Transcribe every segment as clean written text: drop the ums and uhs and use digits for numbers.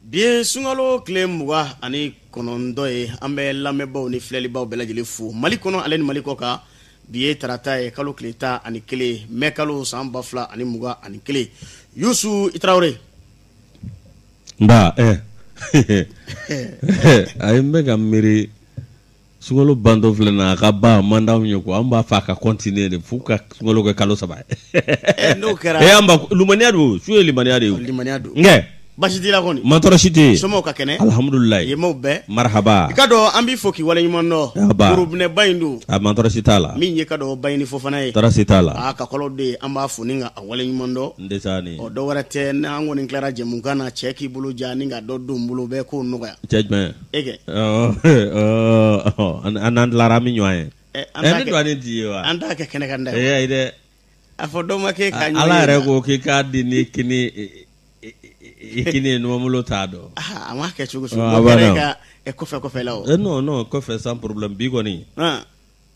Bien sungalo kile muga ani konondo ye ambe lamebo ni filelibaw belajele fu Mali kono ale ni Mali ko ka biye tarata ye kalo kileta ani kele mekalo samba fla ani muga ani kele Yusu Traoré ba ay mega miri sungalo bando flena ka ba mandaw nyoko amba fa ka continuer de fu ka sungalo ko kalo saba no kera amba lumaniado suye limaniado nge Bashidila koni mantorashite somo ka kene alhamdulillah yemo be marhaba ikado ambi foki wala nyimono gurubne bayindu mantorashitala min ye kado bayini fofana ye tarasitala aka kolode amba funinga wala nyimondo ndesani o do warate na ngoni clara jemungana cheki bulu jani nga do dumbulu be ko nuga judgment ege anand larami nyoy anda dwani diwa anda ke kene kanda ide afodo make kanyo ala rego ke kadi ni ikini no mulo tado amake chugo so bereka e kofe lawo non kofe sans problème bigoni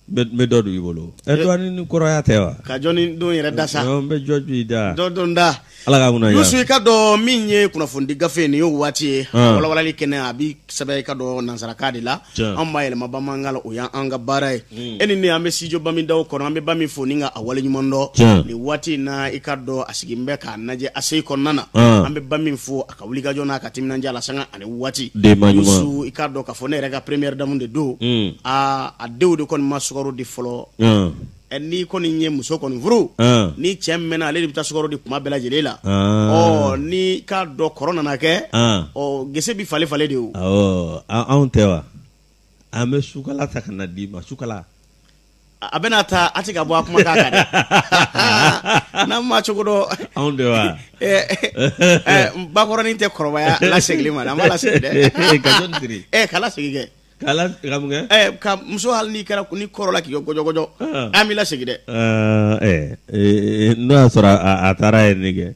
me dodu yibolo dwani ni koroya tewa ka joni do yere dasa be joju da do nda ala ga nguna ya yusu ikado minye kuna fundi gafe ni yo wati wala likene abi sabe ikado nansara kadila amma yele mabama ngala o ya anga barai eni ni ame sijo bami daw kono ame bami funinga awale nyumondo ni wati na ikado asigimbe ka naje asei konana ame bami fu akawulika jona akatimina njala sanga ani wati yusu ikado ka fone rega première damunde do a dewde kon masukoro di folo ni koni nye muso koni vuru ni chemmena ale bita sukoro di kuma bela jelela ni ka do corona na ke gese bi fale de o on tewa ame sukala takana di ma sukala abenata atika bo akuma kaka de na ma chogodo on dewa ba koroni te korobaya la segli ma na mala segde ka jon diri kala segige kala kamunga ka muso hal ni kara ni korola ki gojo amila segide no asora atara enige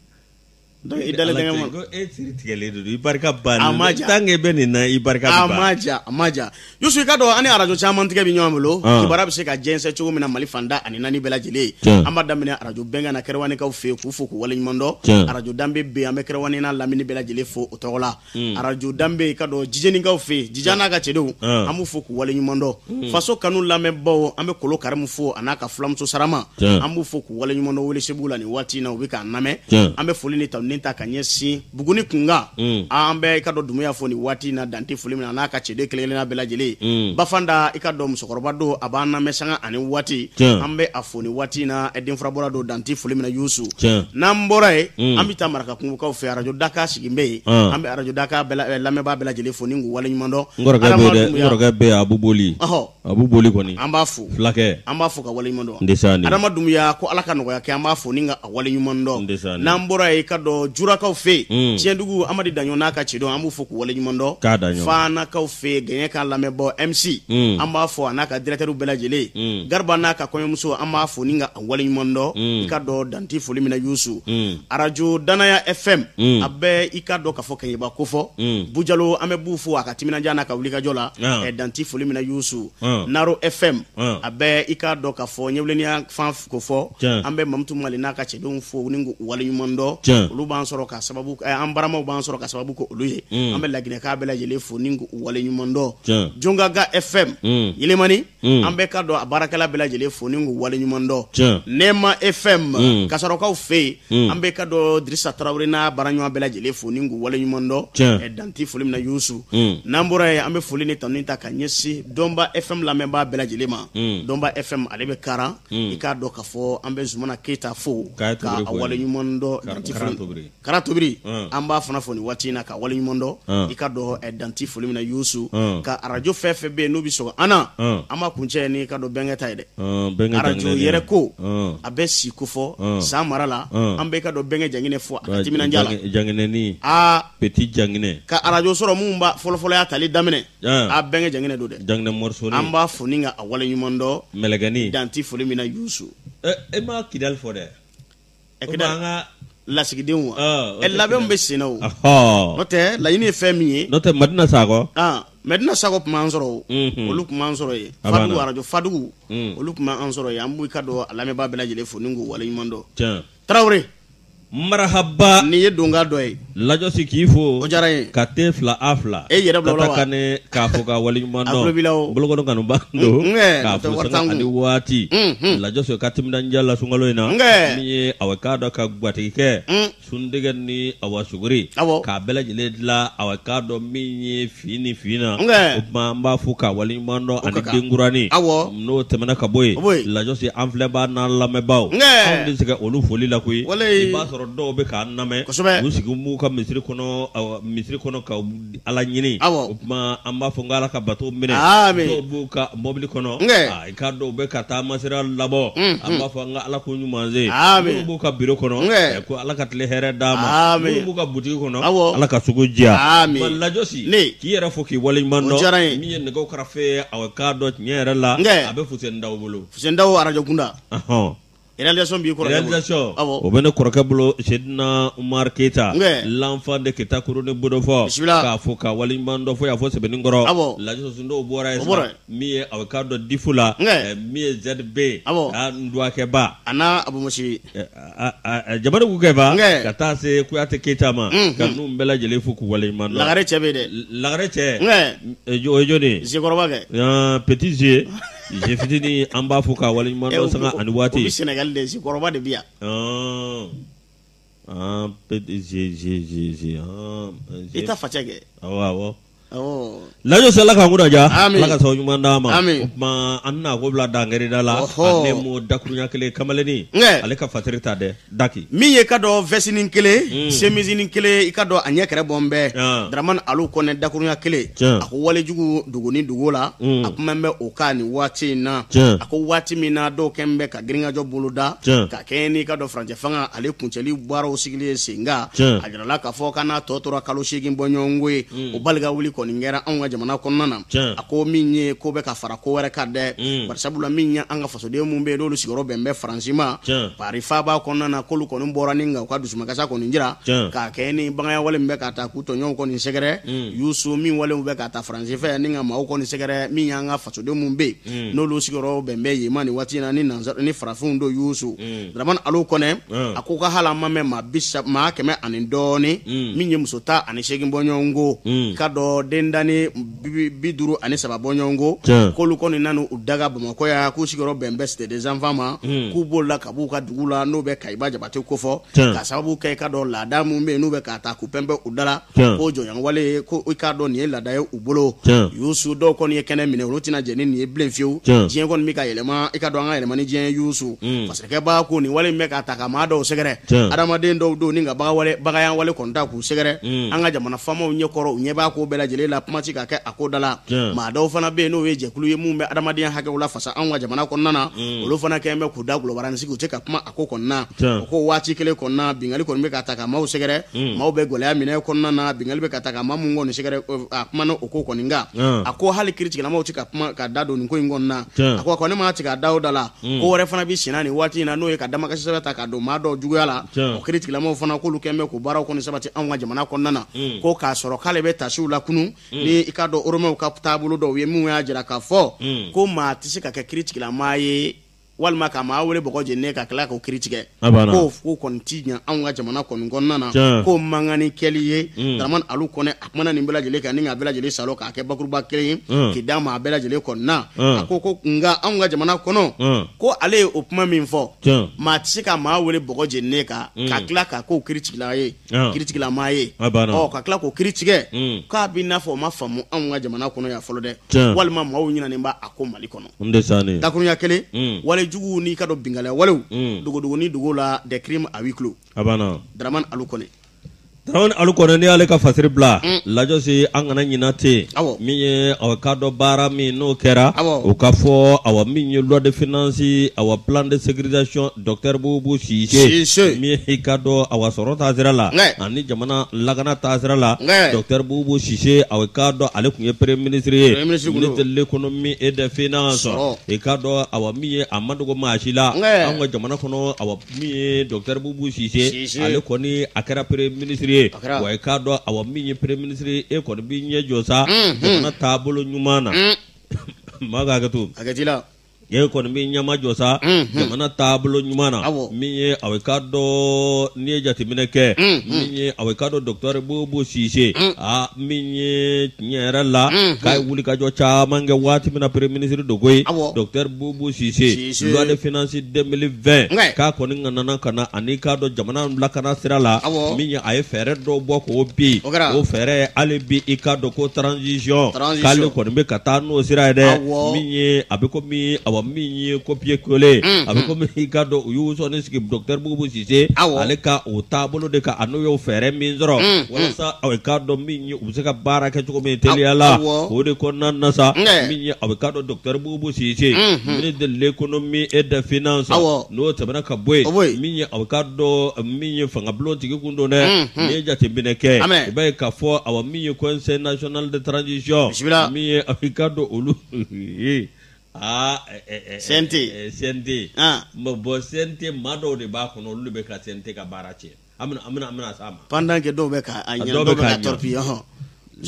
do idale denga mon go siri tigele do ibarka ban tange beni na ibarka ba amaja yusu kado ani arajo chaman tige bi nyomulo ibara bi se ka jense chugo mina Mali fanda ani nani bela jele amba damina arajo benga na kerwani ka fe ku fuku wala nyimondo arajo dambe be ame kerwani na lamini bela jele fo otola arajo dambe kado jijeni ka fe jijana ka chedo amu fuku wala nyimondo faso kanu lame bo ame kolo karamu fo anaka flamso sarama amu fuku wala nyimondo wele sebula ni wati na ubika name ame folini nita kanyesi buguni kunga ambe ikado dumuya foni wati na danti fulimina na ka chede kelele na bela jele bafanda ikado musokoroba do abana mesanga ani wati ambe afoni wati na edin frabora do danti fulimina yusu nambora amita maraka kunguka ofe arajo daka sigimbe ambe arajo daka bela lameba bela jele foni ngu wale nyumondo ngoroga be abuboli koni ambafu flake ambafu ka wale nyumondo ndesani adama dumuya ko alaka no ya ke ambafu ninga wale nyumondo nambora ikado jura kaw fe tiendugu amadi danyo naka chido amu foku wala nyumondo fana kaw fe genye kan lamebo MC amba fo anaka directeur bela jele garba naka ko muso amba fo ninga wala nyumondo ikado danti fo limina yusu arajo danaya FM abe ikado ka fo kenye ba kofo bujalo amebu fo akatimina jana ka wulika jola danti fo limina yusu naro FM abe ikado ka fo nyewleni fan ko fo ambe mamtu mali naka chido fo ningu wala nyumondo ban soro ka sababu ambarama ban soro ka sababu ko oluye ambe lagine ka bela jele fo ningu wale nyumondo jongaga FM yilemani ambe ka do barakala bela jele fo ningu wale nyumondo nema FM ka soro ka fe ambe ka do Drissa Traoré na baranyo bela jele fo ningu wale nyumondo danti folim na yusu nambura ambe folini tanita kanyesi domba FM la memba bela jele ma domba FM alebe kara ika do ka fo ambe zumana keta fo ka wale nyumondo danti karatobiri amba fana foni watina ka wali nyumondo ikado danti folimina yusu ka arajo fefe be no bi so ana ama kunche ni kado bengeta ide arajo yere ko abesi kufo sa marala ambe kado benge jangine fo akatimina njala jangine ni petit jangine ka arajo soro mumba folo ya tali damene benge jangine do de jangine morso ni amba foninga wali nyumondo melegani danti folimina yusu ma kidal fo de ekida la sigidin wa labem be sino note la yini femi note madina sago medina sago manzoro olu manzoro ye fadu arajo fadu olu manzoro ye ambu kado alame babela jele fo ningu wala yimondo Traoré marhaba ni ye donga dɔ ye lajosi k'i fo o diyara n ye ka te fila a fila e yɛrɛ bila o la wa kane k'a fɔ ka waleɲuman dɔn a tulo b'i la o bolokɔnɔ kanuba don k'a tɛ fɔ wari sanga t'an kun. ani waati lajosi ka timinandiya la sunkalo in na min ye awa k'a dɔn ka gatigi kɛ sundɛgɛ ni awa suguri awɔ k'a bɛɛ lajɛlen dilan awa k'a dɔn min ye fin ni fin na o tuma an b'a fɔ ka waleɲuman dɔn ani denkurani awɔ n'o tɛmɛna ka bɔ yen lajosi an filɛ b'a n'an lamɛnbaaw anw de se ka olu foli la koyi i b'a sɔrɔ dɔw bɛ k'an lamɛn u sigi m'u ka misiri kɔnɔ ka ala ɲini o tuma an b'a fɔ n ko ala ka bato minɛ dɔw b'u ka mɔbili kɔnɔ i ka dɔw bɛ ka taa masira labɔ an b'a fɔ n ka ala ko ɲuman se minnu b'u ka biro kɔnɔ ko ala ka tile hɛrɛ d'a ma minnu b'u ka butigi kɔnɔ ala ka sugu diya lajosi k'i yɛrɛ fɔ k'i waleɲuman dɔn min ye nɛgɛw karafe aw k'a dɔn tiɲɛ yɛrɛ la a bɛ Fuseni Dawo bolo Fuseni Dawo arajo kunda réalisation b'i kɔrɔkɛ réalisation o bɛ ne kɔrɔkɛ bolo Sedina Umar Keita l'enfant de Keita Kuruni Bodofɔ k'a fɔ ka waleɲuman dɔn fo y'a fɔ Sɛbɛninkɔrɔ lajosi dɔw bɔra yen sisan min ye aw k'a dɔn difu la min ye ZB Nduwakɛba a n'a Abumusi Jabariku Kɛba ka taa se Kuyate Keita ma ka ninnu bɛɛ lajɛlen fo k'u waleɲuman dɔn Lagare cɛ bɛ yen dɛ Lagare cɛ o ye jɔnni Zekɔrɔba kɛ Petit G je fitini an b'a fɔ ka waleɲuman dɔn sanga ani waati o bɛ Sénégal de Zekɔrɔba de bi yan Petit G i ta facɛ kɛ awɔ lajosi ala k'an kunnaja ala ka sababu ɲuman d'a ma o tuma an bɛna ko bila dangɛrɛda la ale mo dakuruɲa kelen kamalennin ale ka fatiri ta dɛ daki min ye ka dɔn vɛsinin kelen semisinin kelen i ka dɔn a ɲɛ kɛrɛ bɔn bɛɛ Daramani Alu Kɔnɛ dakuruɲa kelen a ko walejugu dogo ni dogo la a kuma bɛ o ka nin waati in na a ko waati min na dɔw kɛn bɛ ka girinkajɔ bolo da ka kɛ ni ka dɔn farancɛ fanga ale kuncɛli baaraw sigilen sen kan a jirala k'a fɔ k'a n'a tɔ tora kalo 8 bɔ ɲɔgɔn ye o bali ka wuli kɔni kɛra anw ka jamana kɔnɔna na a ko min ye ko bɛ ka fara ko wɛrɛ ka dɛ bari sabula min ye an ka fasoden mun bɛ yen n'olu sigiyɔrɔ bɛn bɛ Faransi ma pari faaba kɔnɔna na k'olu kɔni bɔra ni nka u ka dusumakasa kɔni jira k'a kɛ ni baganya wale min bɛ ka taa k'u tɔɲɔgɔnw kɔni sɛgɛrɛ Yusu min walew bɛ ka taa Faransi fɛ ni nka maaw kɔni sɛgɛrɛ min y'an ka fasoden mun bɛ yen n'olu sigiyɔrɔ bɛn bɛ yen ma nin waati in na ni farafinw do Yusu Daramani Alu Kɔnɛ a ko ka hali an ma mɛn maa 100 ani dɔɔni min ye muso 18 bɔ ɲɔgɔn ko ka dɔ den dani 53 bɔ ɲɔgɔn ko k'olu kɔni nanu u daga Bamakɔ ya k'u sigiyɔrɔ bɛn bɛ Cité des Enfants ma k'u b'o la ka b'u ka dugu la n'o bɛ Kayiba Jabate kofɔ ka sababu kɛ ka dɔn laada mun bɛ yen n'u bɛ ka taa k'u pɛnpɛn u da la ko jɔɲɔgɔn wale ko i k'a dɔn nin ye laada ye u bolo Yusu dɔw kɔni ye kɛnɛ minɛ olu tɛna jɛ ni nin ye bilen fiyewu diɲɛ kɔni bɛ ka yɛlɛma i ka dɔn an ka yɛlɛma ni diɲɛ Yusu fasakɛ b'a ko nin wale in bɛ ka ta ka maa dɔw sɛgɛrɛ adamaden dɔw don ni ka bagaya wale kɔni ta k'u sɛgɛrɛ an ka jamana faamaw ɲɛkɔrɔ u ɲɛ b'a ko bɛɛ lajɛlen la kuma ci ka kɛ a ko da la maa dɔw fana bɛ yen n'o ye jɛkulu ye mun bɛ adamadenya hakɛw la fasa anw ka jamana kɔnɔna na olu fana kɛn bɛ k'u da golobaransi u tɛ ka kuma a ko kɔnɔna o ko waati kelen kɔnɔna bingali kɔni bɛ ka ta ka maaw sɛgɛrɛ maaw bɛ gɛlɛya minɛ kɔnɔna na bingali bɛ ka ta ka maa mun kɔni sɛgɛrɛ a kuma o ko kɔni kan a ko hali kiritigilamaw tɛ ka kuma ka da don nin ko in kɔnɔna a ko ne maa tigɛ a da o da la ko wɛrɛ fana bɛ senna nin waati in na n'o ye ka damakasi sɛbɛn ta ka don maa dɔw juguya la o kiritigilamaw fana k'olu kɛn bɛ k'u baaraw kɔni sabati anw ka jamana kɔnɔna na ko k'a sɔrɔ k'ale bɛ tasiw la kunun ni i ka dɔn oromɛw ka taabolo dɔw ye mun y'a jira k'a fɔ ko maa tɛ se ka kɛ kiritigilama ye walima ka maa wele bɔgɔ jɛnnen ka tila k'o kiri tigɛ ko kɔni ti ɲɛ anw ka jamana kɔni kɔnɔna na ko mangani kɛli ye Daramani Alu Kɔnɛ a kumana nin bɛɛ lajɛlen kan ni k'a bɛɛ lajɛlen salo k'a kɛ bakuruba kelen ye k'i d'a ma a bɛɛ lajɛlen kɔni na a ko nka anw ka jamana kɔnɔ ko ale ye o kuma min fɔ maa tɛ se ka maa wele bɔgɔ jɛnnen kan ka tila k'a k'o kiritigila ye kiritigilama ye ka tila k'o kiri tigɛ k'a b'i n'a fɔ o ma faamu anw ka jamana kɔnɔ yan fɔlɔ dɛ walima maaw ɲinalen b'a ko Mali kɔnɔ dakuruɲa kelen wale jugu ni ka dɔn bingalɛ walew dogodogo ni dogo la des crimes à huis clos Daramani Alu Kɔnɛ Daramani Alu Kɔnɛ n'i y'ale ka fasiri bila lajosi an kana ɲina ten min ye aw ka dɔn baara min n'o kɛra o ka fɔ awa min ye loi de finance awa plan de sécurisation docteur Bubu Sise min ye i ka dɔn awa sɔrɔ taasira la ani jamana lakana taasira la docteur Bubu Sise aw ka dɔn ale tun ye premier ministre ye ministre de l'économie et des finances i ka dɔn awa min ye a ma dogo maa si la an ka jamana kɔnɔ awa min ye docteur Bubu Sise ale kɔni a kɛra premier ministre ye wa i k'a dɔn awa min ye premier ministre e kɔni b'i ɲɛ jɔ sa jamana taabolo ɲuman na maa ka hakɛ to hakɛ t'i la ye ko mi nyama josa jamana tablo nyumana mi awekado ni jati mineke mi awekado docteur Bobo Cissé mi nyera la kay wuli ka jo chamange wati mina premier ministre dogoy docteur Bobo Cissé loi de finance 2020 ka ko ngana kana anika do jamana lakana sirala mi ay fere do boko bi o fere alibi ikado ko transition kale ko be kata no sira de mi abiko mi awa mi copier coller abiko mi ikado yuso ne ski docteur Bobo Cissé aleka o tabolo de ka anu yo fere mi nzoro wala sa awekado mi useka baraka ko mi teliala o de ko nanna sa mi awekado docteur Bobo Cissé ministre de l'économie et des finances no tabana ka boy mi awekado mi fanga blonti kundo ne ni jati bineke be ka fo awa mi conseil national de transition mi awekado olu sente bo sente mado de ba kono olu be ka sente ka barache amna sama pendant que do be ka anya do be ka torpi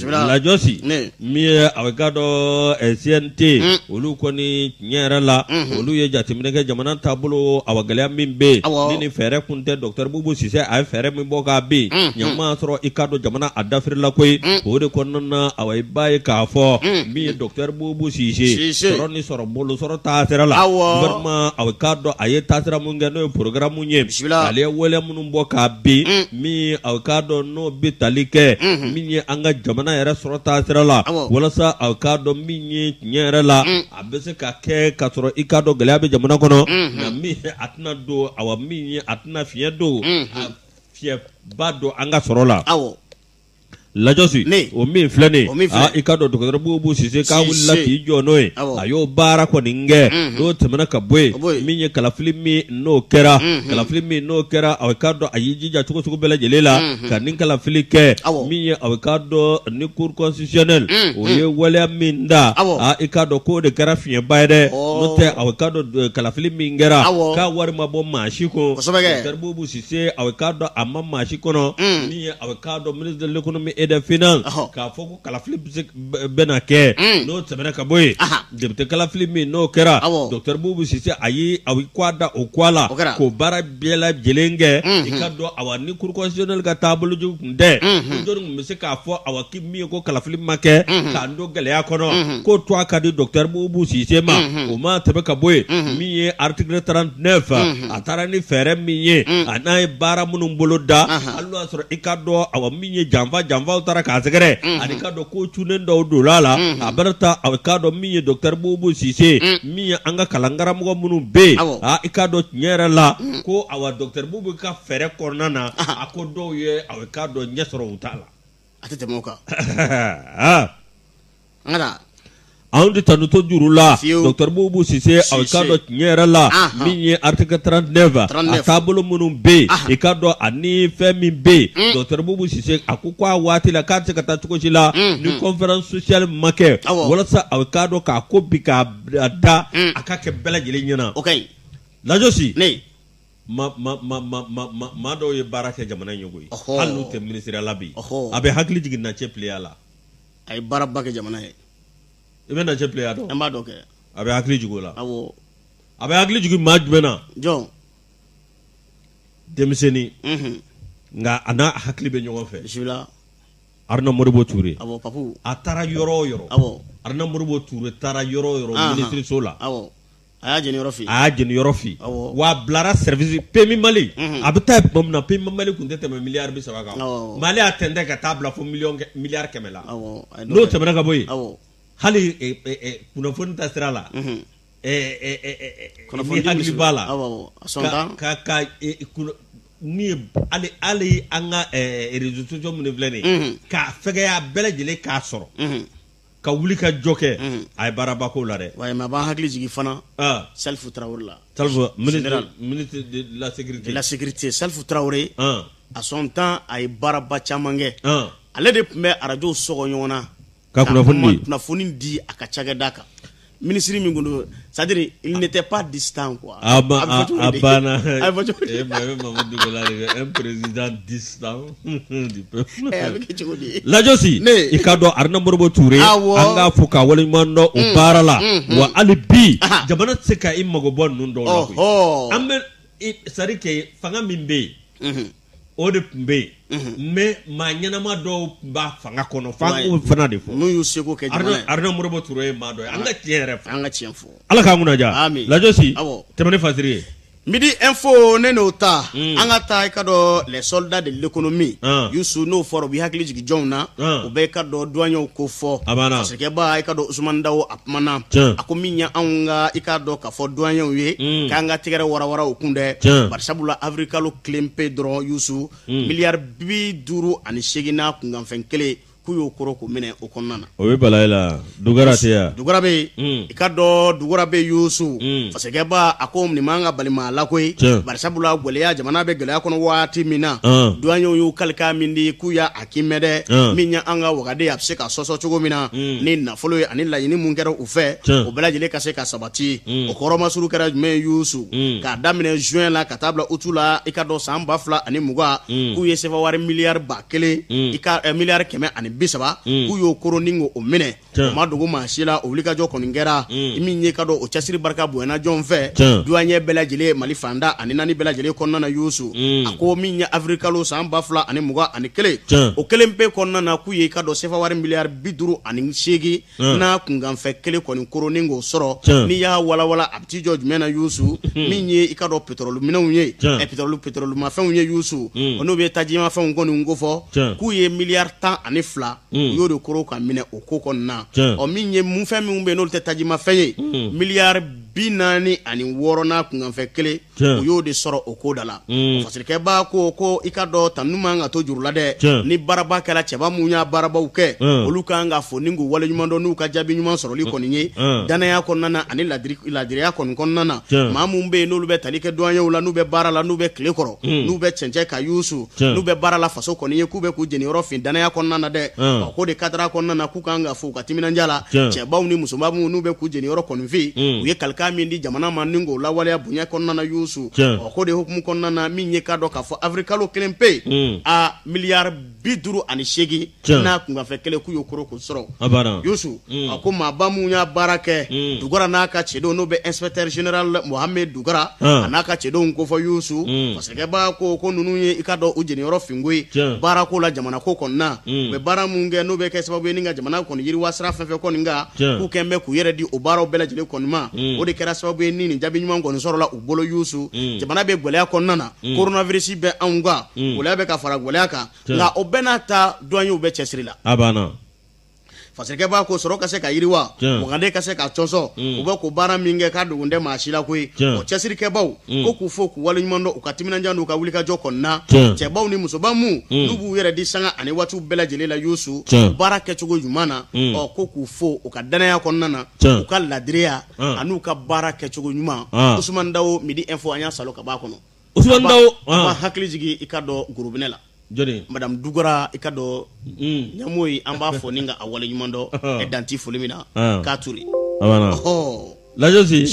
la josi mi awekado SNT olu koni nyera la olu ye jatimine ke jamana tabulo awagale mimbe nini fere kunte docteur Bobo Cissé ay fere mi boka bi nyama soro ikado jamana adafri la koy ode konna away baye ka fo mi docteur Bobo Cissé soro ni soro bolo soro ta sera la vraiment awekado aye ta sera mu ngeno programme nye ale wole munum boka bi mi awekado no bitalike mi anga jamana era sorota sirala wala sa akado minye nyera la abese ka ke ka soro ikado galabe jamana kono na mi atna do awa minye atna fiedo fie bado anga sorola la josi o mi flane ikado docteur Bobo Cissé ka wula ki jono ayo bara ko ninge do temana ka boy minye kala filmi no kera awekado ayiji ja tuko bela jelela kanin kala filike minye awekado ni cour constitutionnel o ye wala minda ikado ko de kera fie bayde no te awekado kala filmi ngera ka wari mabo mashiko docteur Bobo Cissé awekado amma mashiko no minye awekado ministre de l'économie et des finances ka foko kala flip benake no tsabena ka boy deputy kala flip mi no kera docteur Bobo Cissé ayi awi kwada okwala ko bara biela jelenge ikado awani cour constitutionnel ga table ju nde jor mse ka fo awaki mi ko kala flip make ka ndo gele ya kono ko to akadi docteur Bobo Cissé ma o ma tebe ka boy mi article 39 atarani fere mi anay bara munum boloda allo asro ikado awami jamva utara kasegere adikado ko chunen do dolala abarta awkado mi docteur Bobo Cissé mi anga kalangara mo munu be ikado nyera la ko awa docteur Bobo ka fere kornana akodo ye awkado nyesoro utala atete moka ngara andi tanuto jurula docteur Bobo Cissé awkado nyera la mi article 39 tabolo munum be ikado ani femi be docteur Bobo Cissé akukwa wati la kati kata tukoshila ni conference sociale make wala sa awkado ka kobika da akake bela jele nyana la josi ma do ye baraka jamana nyogoy halu te ministre labi abe hakli jigin na cheple ala ay baraba ke jamana he ibe na cheple ado amba do ke abe hakli jigola abe hakli jigi majbena jo demiseni nga ana hakli be nyongo fe jula arna moribo touré papu atara yoro arna moribo touré tara yoro ministre sola aya jeni yorofi wa blara service pemi mali abta bomna pemi mali kunte te milliard bi sawaka mali atende ka tabla fo milliard kemela no te bana ka boy hali kuna fon ta sirala kuna fon hali bala ka ni ali anga réseaux sociaux mun vlene ka fege ya bele jele ka soro ka wuli ka joke ay baraba ko la de way ma ba hakli jigi fana Salfou Traoré la ministre de la sécurité Salfou Traoré à son temps ay baraba chamange ale de me radio sogo nyona ka kuna foni di aka chaga daka ministre Mingondo, c'est-à-dire il n'était pas distant quoi. Un président distant du peuple. La Josi, Ikado Arnambo Touré, Anga Fuka Walimando, Ubarala, wa Alibi, Jabana Seka Imogobon Nundo. Amber Sarike, Fanga Mimbe, Ode Mbe. Mais manyana do ba fanga kono fanga fana de fo nu yusego ke jamana arna murbo touré ma do anga tiere anga tienfo ala ka nguna ja la josi temane fasiri midi info nenota anga ta ikado les soldats de l'économie yusu no foro bi hakli jigi jonna o be kado douanyo ko fo parce que ba ikado Usman Dawo apmana akominya anga ikado ka fo douanyo wi kanga tigere wara okunde barsabula afrikalo klempe dron yusu milliard bi duru ani shegina kungan fenkele kuyo koroko mene okonnana o be balayla dugara tiya dugara be ikado dugara be yusu parce que ba akom ni manga balima lakoy barsabula goleya jamana be gele akono wati mina duanyo yu kalka mindi kuya akimede minya anga wagade yapse ka soso chugo mina ni na folo ani la yini mungero ufe o belajele kase ka sabati o koroma suru kara me yusu ka damine juin la katabla utula ikado samba fla ani muga kuye sefa war milliard bakele ika milliard keme ani bisaba kuyo koroningo o mene ma dogo ma shila o wulika jo koningera imi nye kado o chasiri barka buena jon fe duanye belajele mali fanda ani nani belajele konnana yusu ako minya afrikalo samba fla ani muga ani kele o kelempe konnana kuye kado sefa war milliard biduru ani shegi na kungan fe kele konin koroningo soro ni ya wala abti George mena yusu minye ikado petrol mina unye e petrol ma fe unye yusu ono be tajima fe ngoni ngofo kuye milliard tan ani yo de koro ka mine o kokon na o minye mu fe mi umbe no te tajima feye milliard binani ani worona kungan fe kele yo de soro o kodala fasir ke ba ko ikado tanuma nga to jurula de ni baraba kala cheba munya baraba uke oluka nga fo ningu wale nyumando nu ka jabi nyuma soro li koninye dana ya konnana ani ladiri ya konnana mamu mbe no lube talike doanya ula nu be barala nu be kle koro nu be chenche ka yusu nu be barala faso koninye kube ku jeni rofin dana ya konnana de ko de kadra konnana ku kanga fo ka timina njala cheba uni musumabu nu be ku jeni ro konvi uye kalka mindi jamana maningo la wale abunya konnana yusu ko de hukumu konnana minye kado ka fo afrikalo kelempe a milliard biduru ani shegi na kunga fe kele ku yokoro ko soro yusu ko ma bamunya barake dugara na ka chedo no be inspecteur général Mohamed Dugara anaka chedo ngo fo yusu parce que ba ko nunu ye ikado ujeni ro fingwe barako la jamana ko konna be baramunge no be ke sababu ninga jamana ko yiri wasra fe ko ninga ku kembe ku yere di o baro bela jele konma o de kera sababu nini jabi nyuma ngo soro la ubolo yusu jamana be gole akonnana coronavirus be anga gole be ka fara gole aka la obenata doanyo be chesrila fasike ba ko soro kase ka yiriwa mugande kase ka chonso uba ko bara minge ka dugunde mashila ko o chesiri ke baw ko ku fo ku wali nyundo ukatimina njando ka wulika jokonna che baw ni musobamu nubu yere di sanga ani watu bela jelela yusu bara ke chugo jumana o ko ku fo ukadana ya konnana ukalladriya anu ka bara ke chugo nyuma Usman Dawo midi info anya salo ka ba kono Usman Dawo ba hakli jigi ikado gurubinela Joni Madame Dugara ikado nyamoyi amba fo ninga awale nyumando e danti folimina katuri la josi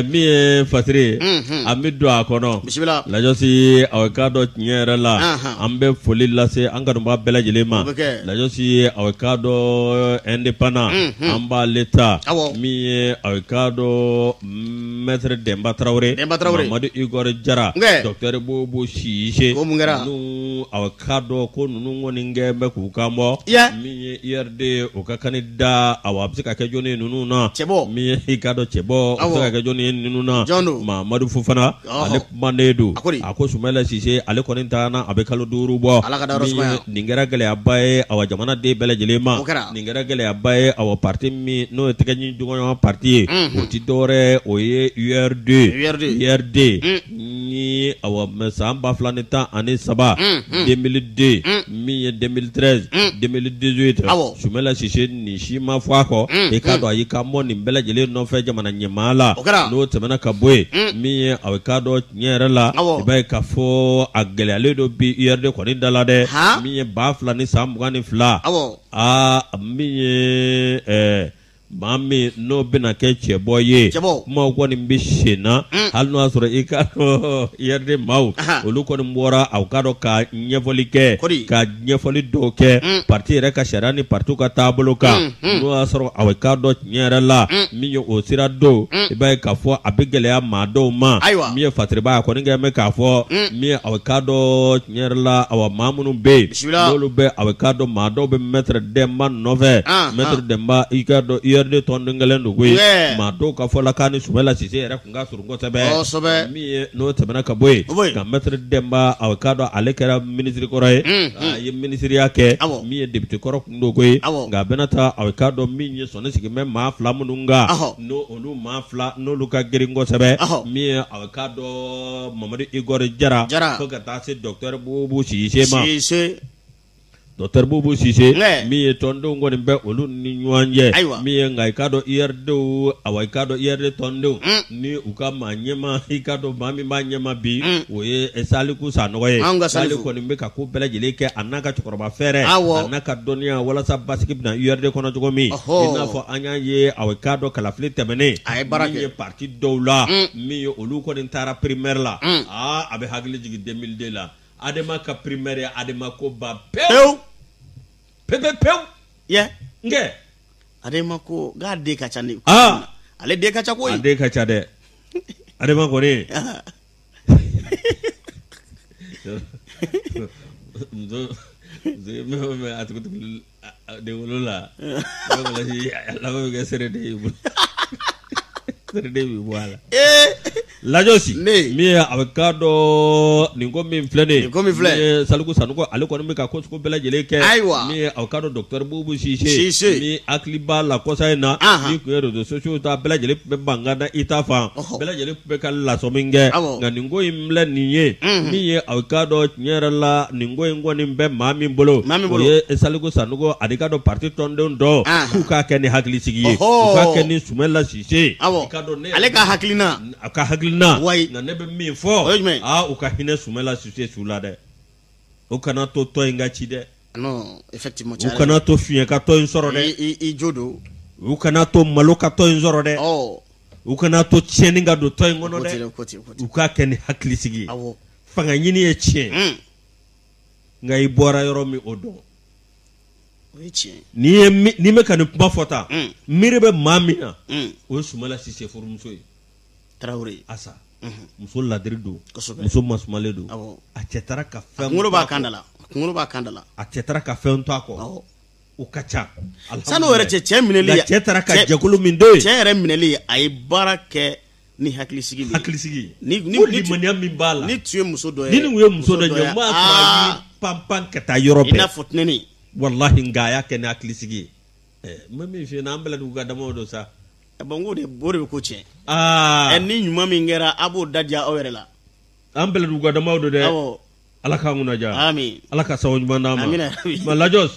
mi fatri amido akono la josi awakado nyere la ambe foli lase anga dum ba bela jelema la josi awakado indépendant amba leta mi awakado maître Demba Traoré Mamadou Igor Jara docteur Bobo Cissé nu awakado ko nunu ngoni ngembe ku kambo mi IRD o ka candidat awabsika ke joni nunu na mi ikado chebo saka ke joni nununa Mamadou Fofana ale manedu ako Sumela Cissé ale koninta na abekalo duru bo ningera gele abaye awa jamana de bele jelema ningera gele abaye awa parti mi no teganyi dungo parti o ti dore o ye URD ni awa mesamba flaneta ani saba 2002 mi 2013 2018 Sumela Cissé ni shima fwako e kado ayika moni bele jele no fe jamana nyemala no temana kabwe mi awekado nyere la ibai ka fo agele ale do bi URD ko ni dala de mi ba fla ni sam gani fla mi Mami no bena ke chebo ye ma ko ni bishena hal no asura ikano yerde mau olu ko ni mbora au kado ka nyefolike ka nyefoli doke parti reka sharani partu ka tablo ka no asura au kado nyera la miyo osira do ibai ka fo abigele ya mado ma miyo fatriba ko ni me ka fo miyo au kado nyera la au mamunu be lolu be au kado mado be metre demba nove metre demba ikado de tondengelen do we ma do ka fola kani sumela sise era kunga surungo tebe mi no tebena ka boy ka metre demba awkado alekera ministry koroy ye ministry yake mi deputy korok ndo koy ga benata awkado mi nye sone sigi me ma fla mununga no onu ma fla no luka geringo sebe mi awkado mamadi igor jara ko ga tase docteur bubu sise ma Dr. Bubu Sise mi tondo ngoni be olu ni nyanje mi ngai kado ierdo awai kado ierde tondo ni ukama nyema ikado mami manyema bi oye esali ku sanoye sali ko ni be ka ku bela jileke anaka chokoroba fere anaka donia wala sabasiki na ierde kono jogomi ina fo anyaye awai kado kala flite bene mi parti doula mi olu ko ni tara primaire la abe hagli jigi 2002 la adema ka primaire adema ko ba pew nge adema ko ga de ka chani ale de ka cha ko ade ka cha de adema ko ni me atu de wolola wala si la ko ga sere de wala lajosi mi avocado ningo mi flene saluko sanuko aliko ni ka ko bela jele ke mi avocado docteur Bubu Sise mi akliba la kosa ina mi ko redo social ta bela jele be bangana itafa bela jele be kala la sominge nga ningo imle niye mi avocado nyera la ningo ngoni be mami bolo ye saluko sanuko adikado parti tonde ndo kuka keni hakli sigi kuka keni sumela Sise ale ka haklina aka haklina na nebe mi fo uka hine sumela Sise sula de ukana to inga chide non effectivement ukana to fien ka to insoro de i jodo ukana to malo ka to insoro de ukana to cheninga do to ngono de uka ken hakli sigi fanga nyini e chien ngai bora yoro mi odo ni me kan pa fota mirebe mamina o sumala Sise forumso Traoré asa muso ladrido muso masmaledo a cetara ka fe ngolo ba kandala a cetara ka fe nto ako o kacha sano were che mineli a cetara ka jekulu mindo che yere mineli ay barake ni haklisigi ni mania mimbala ni tuye muso do ni we muso do nyama pampan kata Europe ina fotneni wallahi ngaya ken haklisigi mami fi na ambela du ga damo do sa bango de bore ko che ni nyuma mi ngera abo dadja owerela ambele du godo mawdo de ala ka nguna ja amin ala ka sawu nyuma ma lajos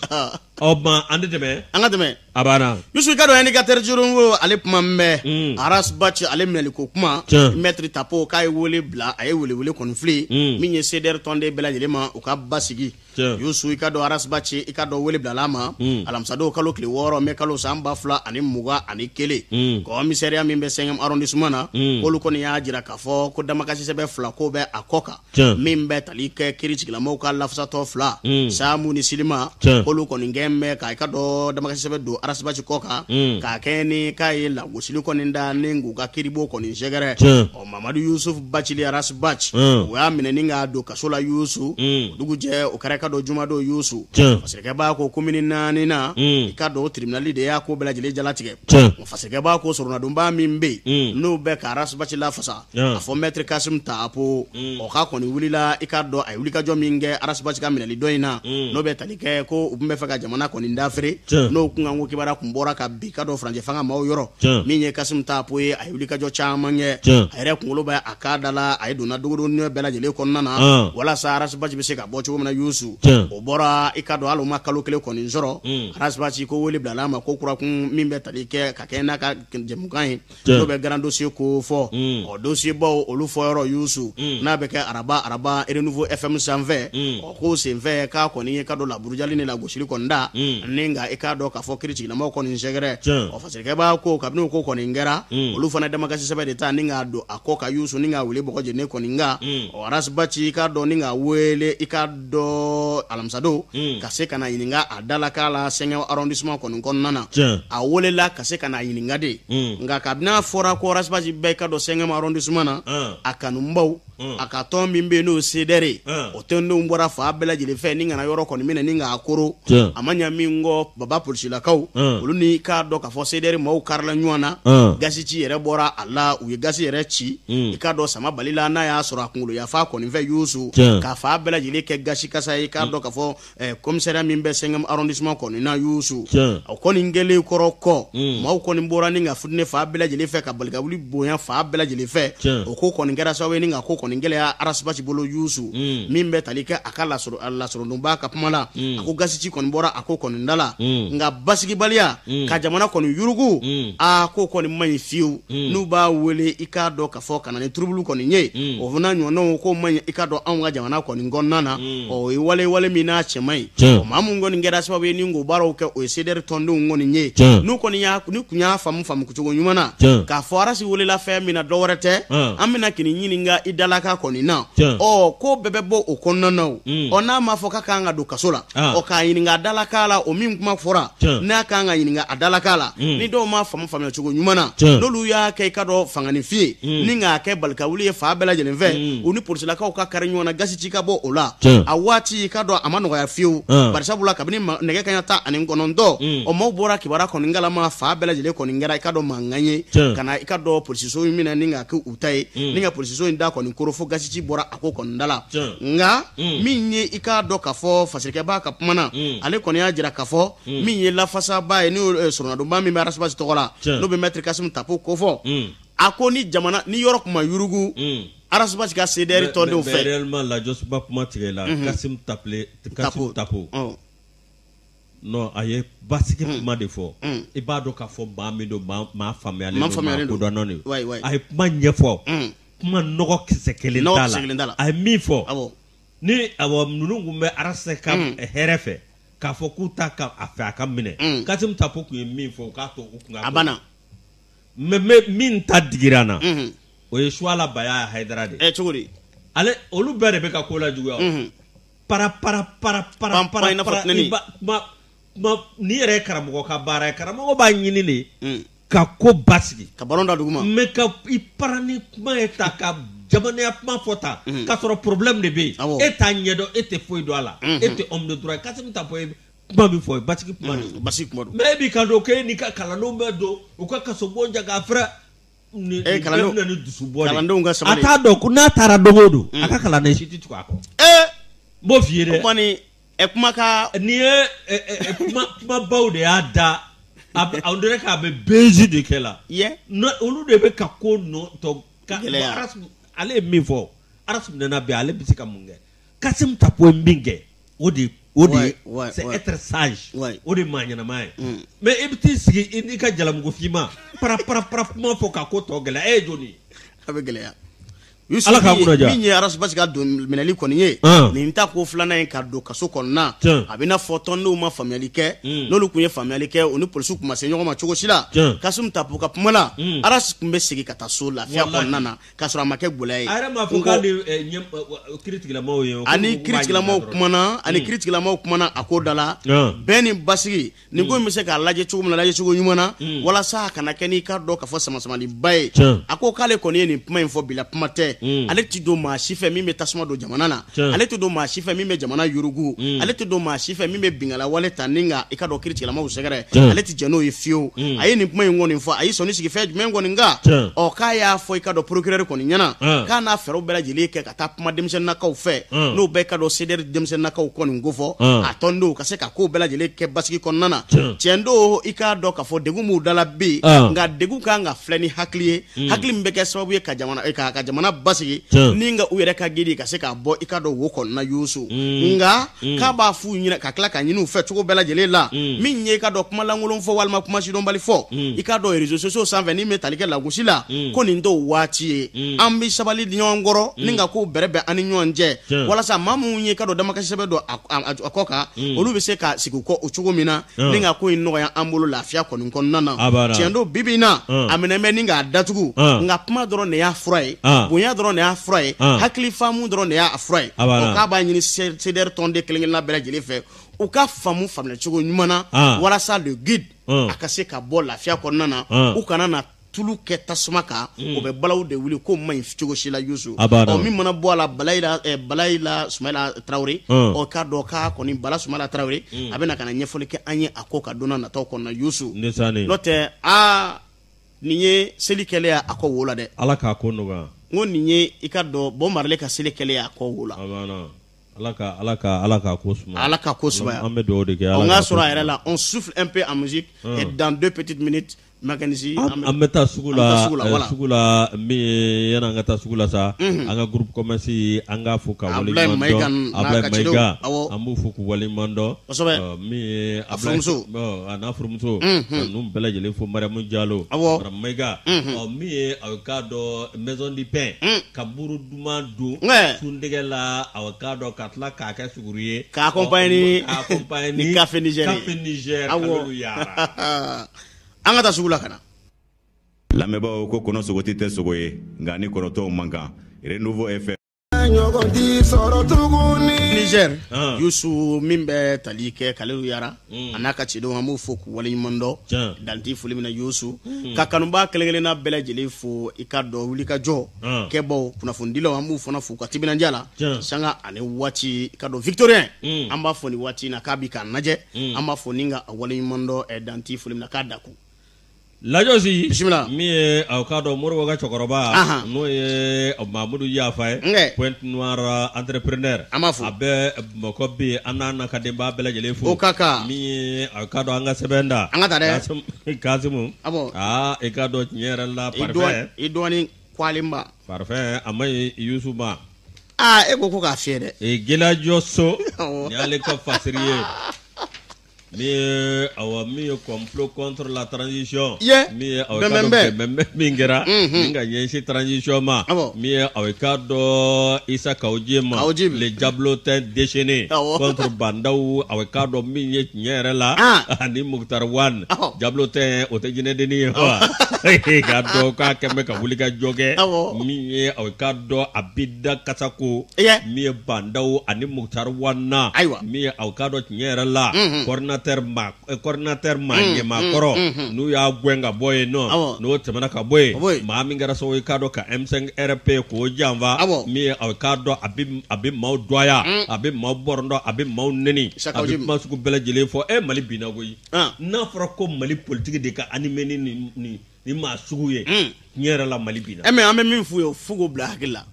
obma andete me angateme abana yusu kado indicateur jurungo ale pumambe aras batch ale meli ko kuma metri tapo kay wole bla ay wole konflit minye ceder tonde bela jelema o ka basigi yusu ikado aras batch ikado wole bla lama alamsado kalo kli woro me kalo samba fla ani muga ani kele ko miseria mimbe sengam arrondissement na kolu kon ya jira kafo ko damakasi sebe fla ko be akoka mimbe talike kirichikila mo ka lafsa to fla samu ni silima kolu kon ngemme ka ikado damakasi sebe do arasbachi koka ka keni kai la gusili koninda ningu ka kiribo konin jegere o Mamadu Yusuf Bachili arasbach wa mineninga do kasola Yusu duguje o kareka do juma do Yusu fasirke ba ko kumini nani na ikado tribunal de ya ko belajile jalatike fasirke ba ko soruna dumba mimbe no be ka arasbachi la fasa afo maître Kasim Tapo o ka koni wulila ikado ay wulika jo minge arasbachi ka mineli doina no be talike ko ubumbe faka jamana koninda fere no kunga ngoki bara kumbora ka bika do franje fanga maw yoro minye Kasim Tapo ye ayuli ka jo chamange ayre kungolo ba akadala ay dona dogo no bela jele konnana wala sa arasbachi be se ka bocho mona Yusu o bora ikado alo makalo kele koni nzoro arasbachi ko woli blala ma ko kura kun mimbe talike ka kena ka jemukan no be grand dossier ko fo o dossier bo olu fo yoro Yusu na be ka araba Renouveau FM 120 o ko se 20 ka koni ka do la burujali ne la goshiri konda la ninga e ka dɔ k'a fɔ kiriti lamɔ kɔni sɛgɛrɛ o fasirikɛba ko kabini ko kɔni kɛra olu fana damakasi sɛbɛn de ta ni ka don a kɔ ka yusu ni ka wele bɔgɔ jeni kɔni nga o arasibaci i ka dɔn ni ka wele i ka dɔ alamisado ka se ka na ɲininka a dalaka la sɛngɛ arrondissement kɔni kɔnɔna na a welela ka se ka na ɲininka de nka kabini a fɔra ko arasibaci bɛɛ i ka dɔn sɛngɛ arrondissement na a kanubaw a ka tɔn min bɛ n'o sedɛre o tɔndenw bɔra fa bɛɛ lajɛlen fɛ ni kana yɔrɔ kɔni minɛ ni k'a koro a ma ɲa min kɔ baba polisilakaw olu ni k'a dɔn k'a fɔ sedɛre maaw karila ɲɔgɔn na gasi ci yɛrɛ bɔra a la u ye gasi yɛrɛ ci i k'a dɔn sama bali la n'a y'a sɔrɔ a kunkolo yafa kɔni fɛ yusu k'a fa bɛɛ lajɛlen kɛ gasi kasa ye k'a dɔn k'a fɔ commissariat min bɛ sɛngɛm arrondissement kɔni na yusu o kɔni kɛlen kɔrɔ kɔ maaw kɔni bɔra ni ka futini fa bɛɛ lajɛlen fɛ ka bali ka wuli bonya fa bɛɛ lajɛlen fɛ o ko kɔni kɛra sababu ye ni ka ko kɔni gɛlɛya arasibaci bolo yusu min bɛ tali kɛ a ka lasɔrɔdonba ka kuma la a ko gasi ci kɔni bɔra a ko kɔni da la nka basigibaliya ka jamana kɔni yurugu a ko kɔni man ɲi fiyewu n'u b'a wele i k'a dɔn k'a fɔ ka na ni turubulu kɔni ye o fana ɲɔgɔnnaw ko man ɲi i k'a dɔn anw ka jamana kɔni kɔnɔna na o ye wale min n'a cɛ man ɲi maa mun kɔni kɛra sababu ye ni k'o baaraw kɛ o ye sedɛri tɔndenw kɔni ye n'u kun y'a faamu cogo ɲuman na k'a fɔ arasi welela fɛn min na dɔwɛrɛ tɛ an bɛna kini ɲininka i dalaka kɔni na ko bɛɛ bɛ bɔ o kɔnɔna na o n'a ma fɔ k'a kan ka don kaso la o k'a ɲininka a dalaka la o min kuma fɔra n'a kan ka ɲininka a dalaka la ni dɔw ma faamuya cogo ɲuman na n'olu y'a kɛ i ka dɔn fanganinfin ye ni k'a kɛ balikawuli ye fa bɛɛ lajɛlen fɛ u ni polisilakaw ka kari ɲɔgɔn na gasi ci ka bɔ o la a waati i ka dɔn a ma nɔgɔya fiyewu barisabula kabini nɛgɛ kaɲa 19 o maaw bɔra kibaruya kɔni galama fa bɛɛ lajɛlen kɔni kɛra i ka dɔn mankan ye ka na i ka dɔn polisiso in minɛ ni k'a kɛ u ta ye ni ka polisiso in da kɔni koro fo gasi ci bɔra a ko kɔni da la nka min ye i k'a dɔn k'a fɔ fasirikɛba ka kuma na ale kɔni y'a jira k'a fɔ min ye lafasaba ye n'o sɔrɔnadonba min bɛ arasibasi tɔgɔ la n'o bɛ mɛtiri kasimu tapo ko fɔ a ko ni jamana ni yɔrɔ kuma yurugu arasibasi ka sedɛri tɔndenw fɛ réellement la jɔsiba kuma tigɛ la kasimu tapo non a ye basigi kuma de fɔ i b'a dɔn k'a fɔ maa min don maa faamuyalen don maa kodɔnnen don a ye kuma ɲɛfɔ kuma nɔgɔ kisɛ kelen t'a la a ye min fɔ ni ninnu tun bɛ arasɛ ka hɛrɛ fɛ k'a fɔ k'u ta a fɛ a ka minɛ kasimu tapo tun ye min fɔ k'a to u kun a banna mais min ta digira na o ye Suwala Baya Hayidara de cogo di ale olu bɛɛ de bɛ ka ko lajuguya para ni yɛrɛ ye karamɔgɔ ka baara ye karamɔgɔ b'a ɲini de ka ko basigi ka ballon da duguma mais ka i para ni kuma ye ta ka jamanaya kuma fɔ ta k'a sɔrɔ problème de bɛ yen e t'a ɲɛdɔn e tɛ foyi dɔn a la e tɛ homme de droit Kasimu Tapo ye kuma min fɔ basigi kuma de mais e b'i kan don k'e n'i ka kalandenw bɛ don u ka kaso bon ja k'a fɛrɛ ni dusu bɔ de a t'a dɔn ko n'a taara don o don a ka kalanden si tɛ tugu a kɔ n b'o f'i ye dɛ kuma ka ni ye kumabaw de y'a da on dirait k'a bɛ bezi de kɛ la olu de bɛ ka ko tɔ ale ye min fɔ Arasimu nana bɛ ale bɛ se ka mun kɛ Kasimu Tapo ye min kɛ o de c'est être sage o de maa ɲɛnama ye mais i bɛ t'i sigi i n'i ka jalamugu finma para kuma fɔ ka ko tɔ gɛlɛya e ye jɔnni ye a bɛ gɛlɛya Ala k'a kunaja min ye arasibasi ka don minɛli kɔni ye nin ta ko filanan ye ka don kaso kɔnɔna a bɛ na fɔ tɔndenw ma faamuyali kɛ n'olu tun ye faamuyali kɛ o ni polisiw kun ma se ɲɔgɔn ma cogo si la Kasimu Tapo ka kuma la Arasi tun bɛ segin ka taa so lafiya kɔnɔna na k'a sɔrɔ a ma kɛ gɛlɛya ye a yɛrɛ m'a fɔ k'ale kiiritigilamaw ye ani kiiritigilamaw kumana a ko da la bɛn ni basigi nin ko in bɛ se k'a lajɛ cogo min na lajɛ cogo ɲuman na walasa a kana kɛ n'i ka dɔn k'a fɔ samasamaliba ye a ko k'ale kɔni ye nin kuma in fɔ bila kuma tɛ ale tɛ don maa si fɛ min bɛ tasuma don jamana na ale tɛ don maa si fɛ min bɛ jamana yurugu ale tɛ don maa si fɛ min bɛ bingala wale ta ni ka i ka dɔn kiiritigilamaw sɛgɛrɛ ale tɛ jɛn n'o ye fiyewu a ye nin kuma in kɔni fɔ a y'i sɔnni sigi fɛn jumɛn kɔni nka k'a y'a fɔ i ka dɔn procureur kɔni ɲɛna k'a n'a fɛɛrɛw bɛɛ lajɛlen kɛ ka taa kuma denmisɛnninnakaw fɛ n'o bɛɛ ka dɔn CDR denmisɛnninnakaw kɔni ko fɔ a tɔndenw ka se ka ko bɛɛ lajɛlen kɛ basigi kɔnɔna na tiɲɛ don i k'a dɔn k'a fɔ degun b'u dala bi nka degun kan ka filɛ ni hakili ye hakili min bɛ kɛ sababu ye ka jamana basigi ni nga u yɛrɛ ka gidi ka se ka bɔ i ka dɔ wo kɔnɔna Yusu nga k'a b'a f'u ɲinɛ ka tila ka ɲini u fɛ cogo bɛɛ lajɛlen la min ye i ka dɔ kuma lankolon fɔ walima kuma sidɔnbali fɔ i ka dɔ réseaux sociaux sanfɛ ni bɛ tali kɛ lagosi la ko nin t'o waati ye an bi sabali di ɲɔgɔn kɔrɔ ni ka ko bɛrɛbɛn an ni ɲɔgɔn cɛ walasa maa minnu ye i ka dɔ damakasi sɛbɛn dɔ a kɔ kan olu bɛ se ka sigi kɔ o cogo min na ni ka ko in nɔgɔya an bolo lafiya kɔni kɔnɔna na tiɲɛ don bibi in na a minɛ bɛ ni k'a datugu nka kuma dɔrɔn de y'a fura ye bonya dɔrɔn de y'a fura ye hakili faamu dɔrɔn de y'a fura ye k'a b'a ɲini CDR tɔnden kelen-kelenna bɛɛ lajɛlen fɛ u ka faamu faamuya cogo ɲuman na walasa le guide a ka se ka bɔ lafiya kɔnɔna na u kana na tulu kɛ tasuma kan o bɛ balaw de wuli ko man ɲi cogo si la Yusu min mana bɔ a la Balayila Sumayila Tarawele k'a dɔn k'a kɔni Bala Sumayila Tarawele a bɛna ka na ɲɛfɔli kɛ an ye a ko ka donna nataw kɔnɔna Yusu n'o tɛ nin ye seli kɛlɛ a kɔ wo la dɛ Ala k'a ko nɔgɔya n ko nin ye i ka dɔn Bon Marley ka seli kɛlɛ a kɔ wo la Ala ka ko sumaya Ala ka ko sumaya an bɛ dugawu de kɛ on a sɔrɔ a yɛrɛ la on souffle un peu en musique et dans 2 petites minutes mécanicien an bɛ taa sugu la min ye yana an ka taa sugu la sa an ka groupe commerce an k'a fɔ ka waleɲuman dɔn Ablaye Mayiga an b'u fɔ k'u waleɲuman dɔn min ye a n'a furumuso ninnu bɛɛ lajɛlen fo Mariamu Jalo Mariamu Mayiga min ye a k'a dɔn Maison du Pain ka buru duman dun sundɛgɛ la a k'a dɔn ka tila k'a kɛ suguri ye k'a accompagner ni café Niger k'olu yara an ka taa sugu la ka na lamɛnbaaw ko kɔnɔ sogoti tɛ sogo ye nka ni kɔnɔtɔw man kan Renouveau FM Niger Yusu min bɛ tali kɛ Kalilu Yara a n'a ka cidenw an b'u fo k'u waleɲuman dɔn danti foli min na Yusu ka kanuba kelen-kelenna bɛɛ lajɛlen fo i ka dɔn wuli ka jɔ kɛbaw kunnafonidilaw an b'u fana fo ka timinadiya la sanga ani waati i ka dɔn Victorien an b'a fɔ nin waati in na k'a bi k'a lajɛ an b'a fɔ ni ka waleɲuman dɔn danti foli min na k'a daku Lajosi bisimila min ye aw k'a dɔn Moribo ka cɛkɔrɔba n'o ye Mamudu Yafa ye Pointe Noire entrepreneur a bɛ Bamakɔ bi an n'a ka denbaya bɛɛ lajɛlen fo o ka kan min ye aw k'a dɔn an ka sɛbɛn da an ka taa dɛ Kasimu i k'a dɔn tiɲɛ yɛrɛ la parfait i dɔɔni kwalenba parfait a ma ɲi Yusu ma e ko k'a fiyɛ dɛ Gelajɔ so ni ale ka fasiri ye min ye complot contre la transition min ye aw ka dɔn min kɛra min ka ɲɛsin transition ma min ye aw ka dɔn Isa Kawuji ma les Diablotins déchaînés contre bandaw aw ka dɔn min ye tiɲɛ yɛrɛ la ani Muktar Wan Diablotin o tɛ jinɛdennin ye wa ka dɔn k'a kɛmɛ ka wuli ka jɔ kɛ min ye aw ka dɔn Abida Kasako min ye bandaw ani Muktar Wan na min ye aw ka dɔn tiɲɛ yɛrɛ la coordinateur ma ɲɛmakɔrɔ n'u y'a gɛn ka bɔ yen nɔ n'o tɛmɛna ka bɔ yen maa min kɛra sababu ye k'a dɔn ka M5 RP k'o janfa min ye aw k'a dɔn a bɛ maaw dɔgɔya a bɛ maaw bɔrɔndɔ a bɛ maaw nɛni a bɛ kuma sugu bɛɛ lajɛlen fɔ Mali binna koyi n'a fɔra ko Mali politique de ka animé ni maa sugu ye tiɲɛ yɛrɛ la Mali binna mais an bɛ min f'u ye f'u k'o bila hakili la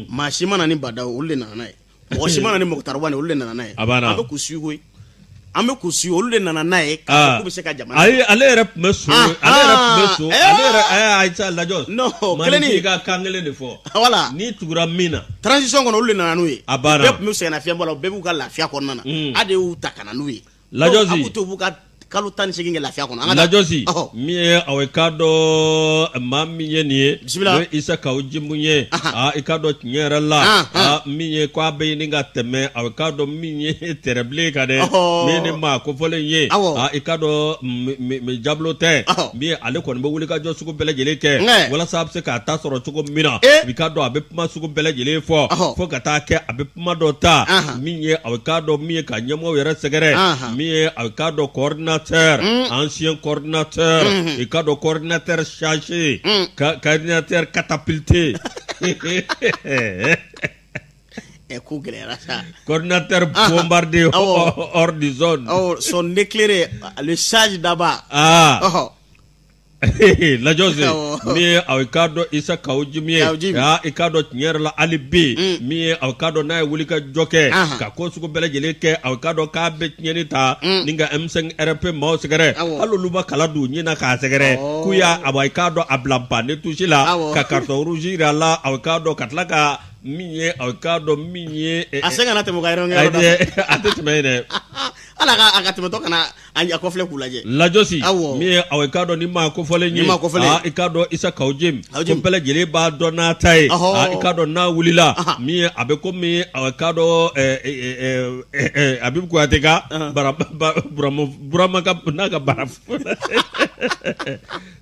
maa si ma na ni Badaw olu de nana n'a ye mɔgɔ si ma na ni Muktar Wan olu de nana n'a ye an bɛ k'u suit koyi an bɛ k'u suit olu de nana n'a ye k'u bɛ se ka jamana ale yɛrɛ tun bɛ so ale yɛrɛ a y'a Aïcha Lajos kelen ka kan kelen de fɔ voilà ni tugura min na transition kɔnɔ olu de nana n'u ye bɛɛ tun bɛ sɛgɛnnafiɲɛ bɔ la bɛɛ b'u ka lafiya kɔnɔna na a de y'u ta ka na n'u ye Lajosi a b'u to b'u ka kalo 18 kɛ lafiya kɔnɔ Lajosi min ye aw ka dɔn maa min ye nin ye n'o ye Isa Kawuji mun ye i ka dɔn tiɲɛ yɛrɛ la min ye ko a bɛ ɲini ka tɛmɛ aw ka dɔn min ye tɛrɛbilen kan dɛ min ni maa kofɔlen ye i ka dɔn Diablotin min ye ale kɔni bɛ wuli ka jɔ sugu bɛɛ lajɛlen kɛ walasa a bɛ se k'a ta sɔrɔ cogo min na i ka dɔn a bɛ kuma sugu bɛɛ lajɛlen fɔ fo ka taa kɛ a bɛ kuma dɔ ta min ye aw ka dɔn min ye ka ɲɛmɔgɔw yɛrɛ sɛgɛrɛ min ye aw ka dɔn coordinateur ancien coordinateur et cas de coordinateur chargé coordinateur catapulté coordinateur bombardé hors du zone son éclairé le charge d'abord Lajose mi awikado isa kaujimie ya ikado tinyera la alibi mi awikado na wulika joke ka kosuko bele jeleke awikado ka be tinyerita ninga M5 RP mo segere alo luba kala du nyina ka segere kuya awikado ablampa ne tushila ka karto rouge la awikado katlaka minye awikado minye asenga na temo gairo ngaro atetmene ala akatimo to kana anja kofle kulaje Lajosi mi awikado ni ma kofole nyi ikado isa kaujim kompele jele ba dona tai ikado na wulila mi abeko mi awikado abib ko ateka burama ka naga baraf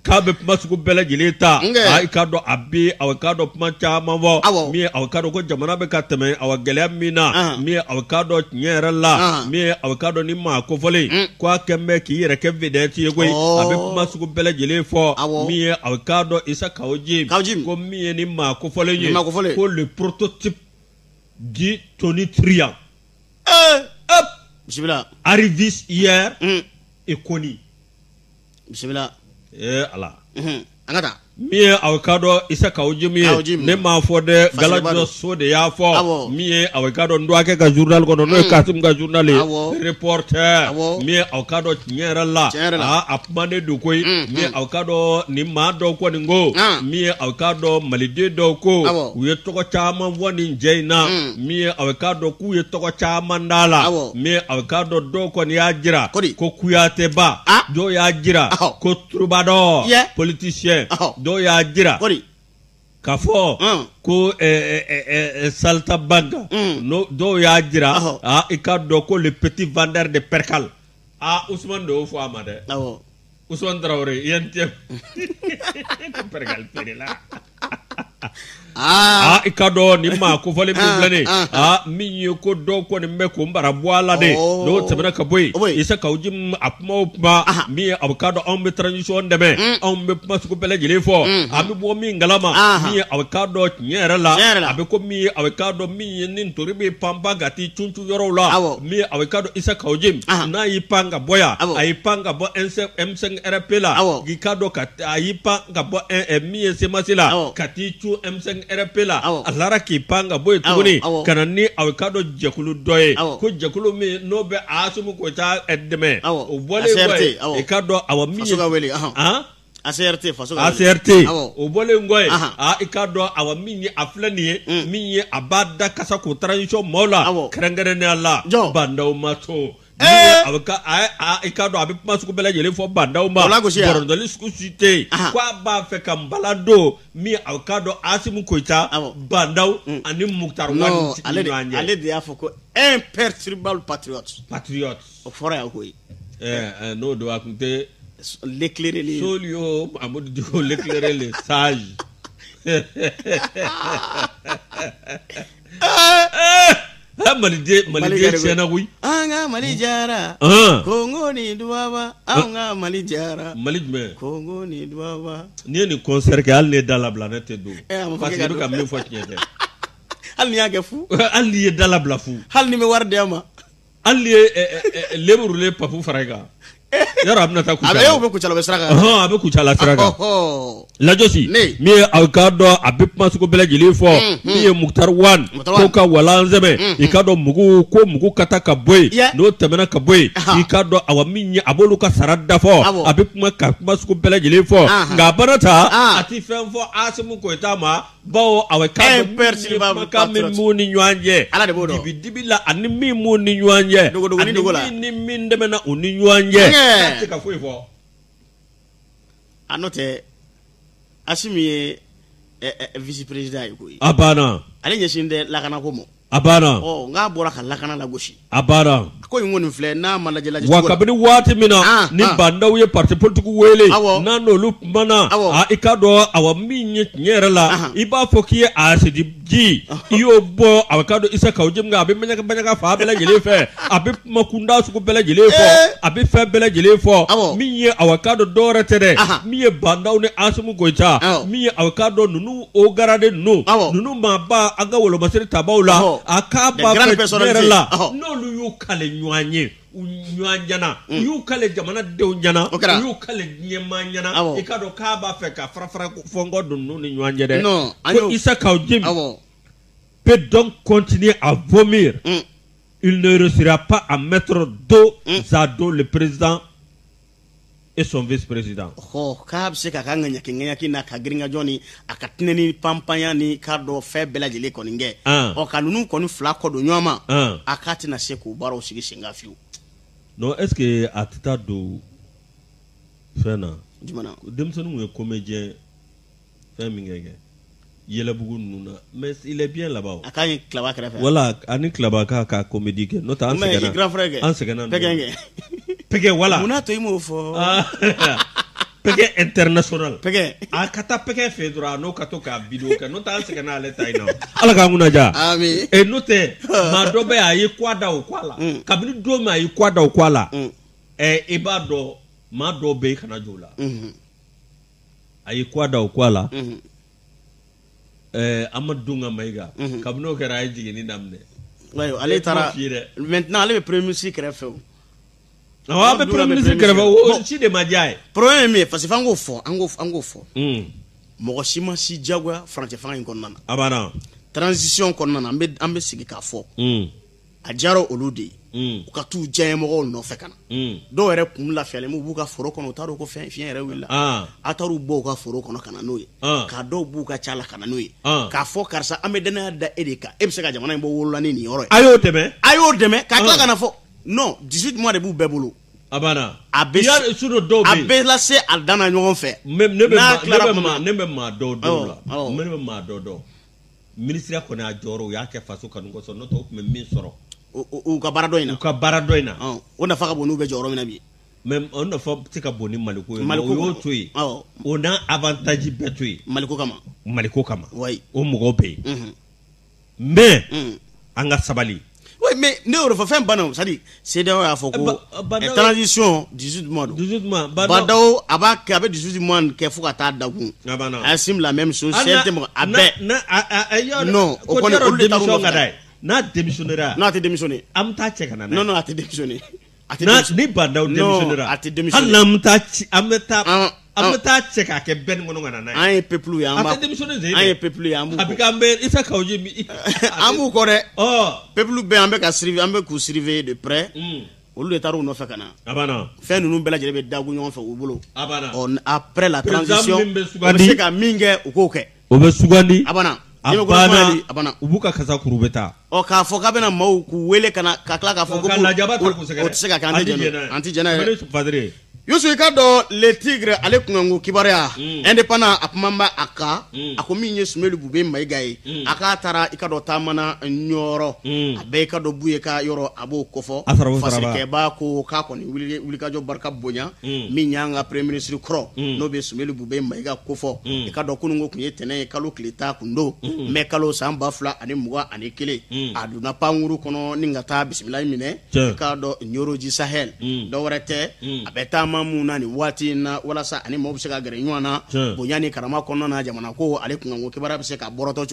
kabe masuko bele jele ta ikado abi awikado pmancha mambo mi awikado ko jamana be kateme awagele mina mi awikado nyerala mi awikado ni ma kofole kwa kembe ki yere ke videti yego abe masuko bele jele fo mi awikado isa kaujim ko mi ni ma kofole ni ko le prototype di Tony Trian bismillah arrivis hier et connu bismillah ala angata mi awikado isa kaujim ne ma fo de galajo so de ya fo mi awikado ndo ake ka journal ko no kasim ka journal reporter mi awikado nyera la apmane do koy mi awikado ni ma do ko ngo mi awikado malide do ko we to ko chama woni jeina mi awikado ku ye to ko chama ndala mi awikado do ko ni ajira ko kuyate ba do ya jira ko troubadour politicien do ya jira kafo ko salta banga no do ya jira ikado ko le petit vendeur de percal Ousmane do fo amade Ousmane Traoré yente percal perila ikado ni ma ko fole mi blane mi ko do ko ni me ko mbara boala de no tebra ka boy isa ka ujim apmo pa mi avocado on be transition de me on be pas ko bele jele fo ami bo mi ngalama mi avocado nyera la abe ko mi avocado mi nin toribe pamba gati chunchu yoro la mi avocado isa ka ujim na yipanga boya ayipanga bo M5 RP la gikado ka ayipanga bo mi semasila kati chu M5 RP la alara ki panga boy tuguni kana ni awikado jekulu doye ko jekulu mi no be asumu ko ta edme o bole boy ikado awami ACRT o bole ngoy ikado awami ni aflani mi abada kasa ko transition mola krengere ne alla banda o mato ikado abi masuko bela jele fo banda uma borondoli skusite kwa ba fe kambalado mi ikado asimu koita banda ani muktar wan ale de afoko imperturbable patriote o fora ya koy no do akunte l'éclairer les solio amadou diko l'éclairer les sages malide chena wi anga malijara kongo ni duwawa anga malijara malijme kongo ni duwawa ni concert ke al ne dans la planète do parce que ka me fo tiete al ni yage fu al ni dans la bla fu hal ni me warde ama al ni leburule papu faraga yara amna ta kuchala abe kuchala besraga abe kuchala sraga la josi mi awkado abe masuko bela jili fo mi muktar wan ko ka wala nzeme ikado mugu kata ka boy no temena ka boy ikado awami abolu ka sarada fo abe masuko bela jili fo nga barata ati fen fo asimu ko etama bawo awkado ka muni nyanje dibi la animi muni nyanje ni min demena uni nyanje tika foi fo anote asimi vice président yuko abana ale nyeshinde lakana komo abana nga bora ka lakana la goshi abana ko ngoni fle na malaje wakabini wati mina ni bandaw ye parti politique wele na no lu mana ikado awami nyera la iba fokiye asidi ji iyo bo awakado isa kawjim nga abi menya fa bela jele fe abi makunda su ko bela jele fo abi fe bela jele fo miye awakado dora tere miye bandaw ne asumu goita miye awakado nunu o garade nunu ma ba aga wolo masiri tabawla akaba la no lu yu kale nyanye unyanyana yu kale jamana de unyana yu kale nyema nyana ikado kaba fe ka frafra fongo dunu ni nyanye de ko isa ka ojim peut donc continuer à vomir. Il ne réussira pas à mettre dos à dos le président et son vice-président. Oh, kab se ka kanga nyakingenya kina kagringa joni akatine ni pampanya ni kado fe bela jele koninge. O kanunu konu fla kodo nyoma. Akati na seku baro sigi singa fiu. Non, est-ce que atita do fena? Jumana. Demsonu est comédien fait mingege. Yelabugu nuna, mais il est bien là-bas. Akani klaba kara fait. Voilà, ani klaba ka comédie ke. Nota an segana. Mais grand frère. An segana. Pegenge. Pege wala. Muna to imo fo. Pege international. Pege. Akata pege fedra no kato ka video ka nota an segana le taino. Ala ka nguna ja. Ami. E note ma dobe ayi kwada o kwala. Kabini do ma ayi kwada o kwala. Ibado ma dobe kana jola. Ayi kwada o kwala. Amadunga Maiga, Kabno Karaji in Namne. Well, I later maintenant le premier musique refait. Ah, le premier musique refait. She de Majai. Premier, parce que ango fo. Mogoshima si Jagua, Franchefan in Conan. Abana. Transition Conan, ambe sigika fo. Ajaro Oludi. Ukatu jayemo no fekana. Do ere kum la fele mu buka foro kono taro ko fien ere willa. Ataru boka foro kono kana noy. Ka do buka chala kana noy. Ka fo karsa amedena da edeka. Ebse ka jamana mbo wolo ni ni oro. Ayo deme ka kla kana fo. Non, 18 mois de bu bebulu. Abana. Abes sudo do be. Abes la se aldana nyon fe. Nebe ma do la. Nebe ma do. Ministre ko na joro ya ke faso kanu ko so no to me min soro. U ka baradoina on na faka bonu be joro mina bi même on na fa tika boni maliko yo toyi on a avantage betui maliko kama oui o mugo be mais anga sabali oui mais ne o fa fem banaw c'est de ya foko transition 18 mois badao abaka avec 18 mois ke fuka ta dagun asim la même chose c'est non o kono o démission ngadai na démissionnera. Non, tu démissionné. Amta chekana. Non, tu démissionné. Na ni banda démissionnera. Non, tu démissionné. Amta cheka ke ben ngono ngana na. An peuple ya amba. Ate démissionné zé. An peuple ya amba. Abikambe isa ka oje mi. Amu kore. Oh, peuple be ambe ka surveiller, ambe ku surveiller de près. Olu de taro no fekana. Abana. Fait nous bela jele be dagu nyon fe ubulu. Abana. On après la transition. On sait ka minge ukoke. Obe sugandi. Abana. Abana ubuka kaza kurubeta o ka fo ka bena mau ku wele kana ka kla ka fo ko o tse ka kan anti jena Yusu ikado le tigre ale kungangu kibaria indépendant apmamba aka akominye sumelu bube maigai aka tara ikado tamana nyoro abe ikado buye ka yoro abo kofo fasike ba ko ka koni wuli ka jo barka bonya minyanga premier ministre kro no be sumelu bube maiga kofo ikado kunungo kunye tene kalo kleta kundo me kalo samba fla ani muwa ani kele aduna panguru kono ningata bismillah mine ikado nyoro ji sahel do warete abeta mamuna ni wati na wala sa ani mo biseka gare nywana bonyani karama kono na jamana ko ale kungo kibara biseka boroto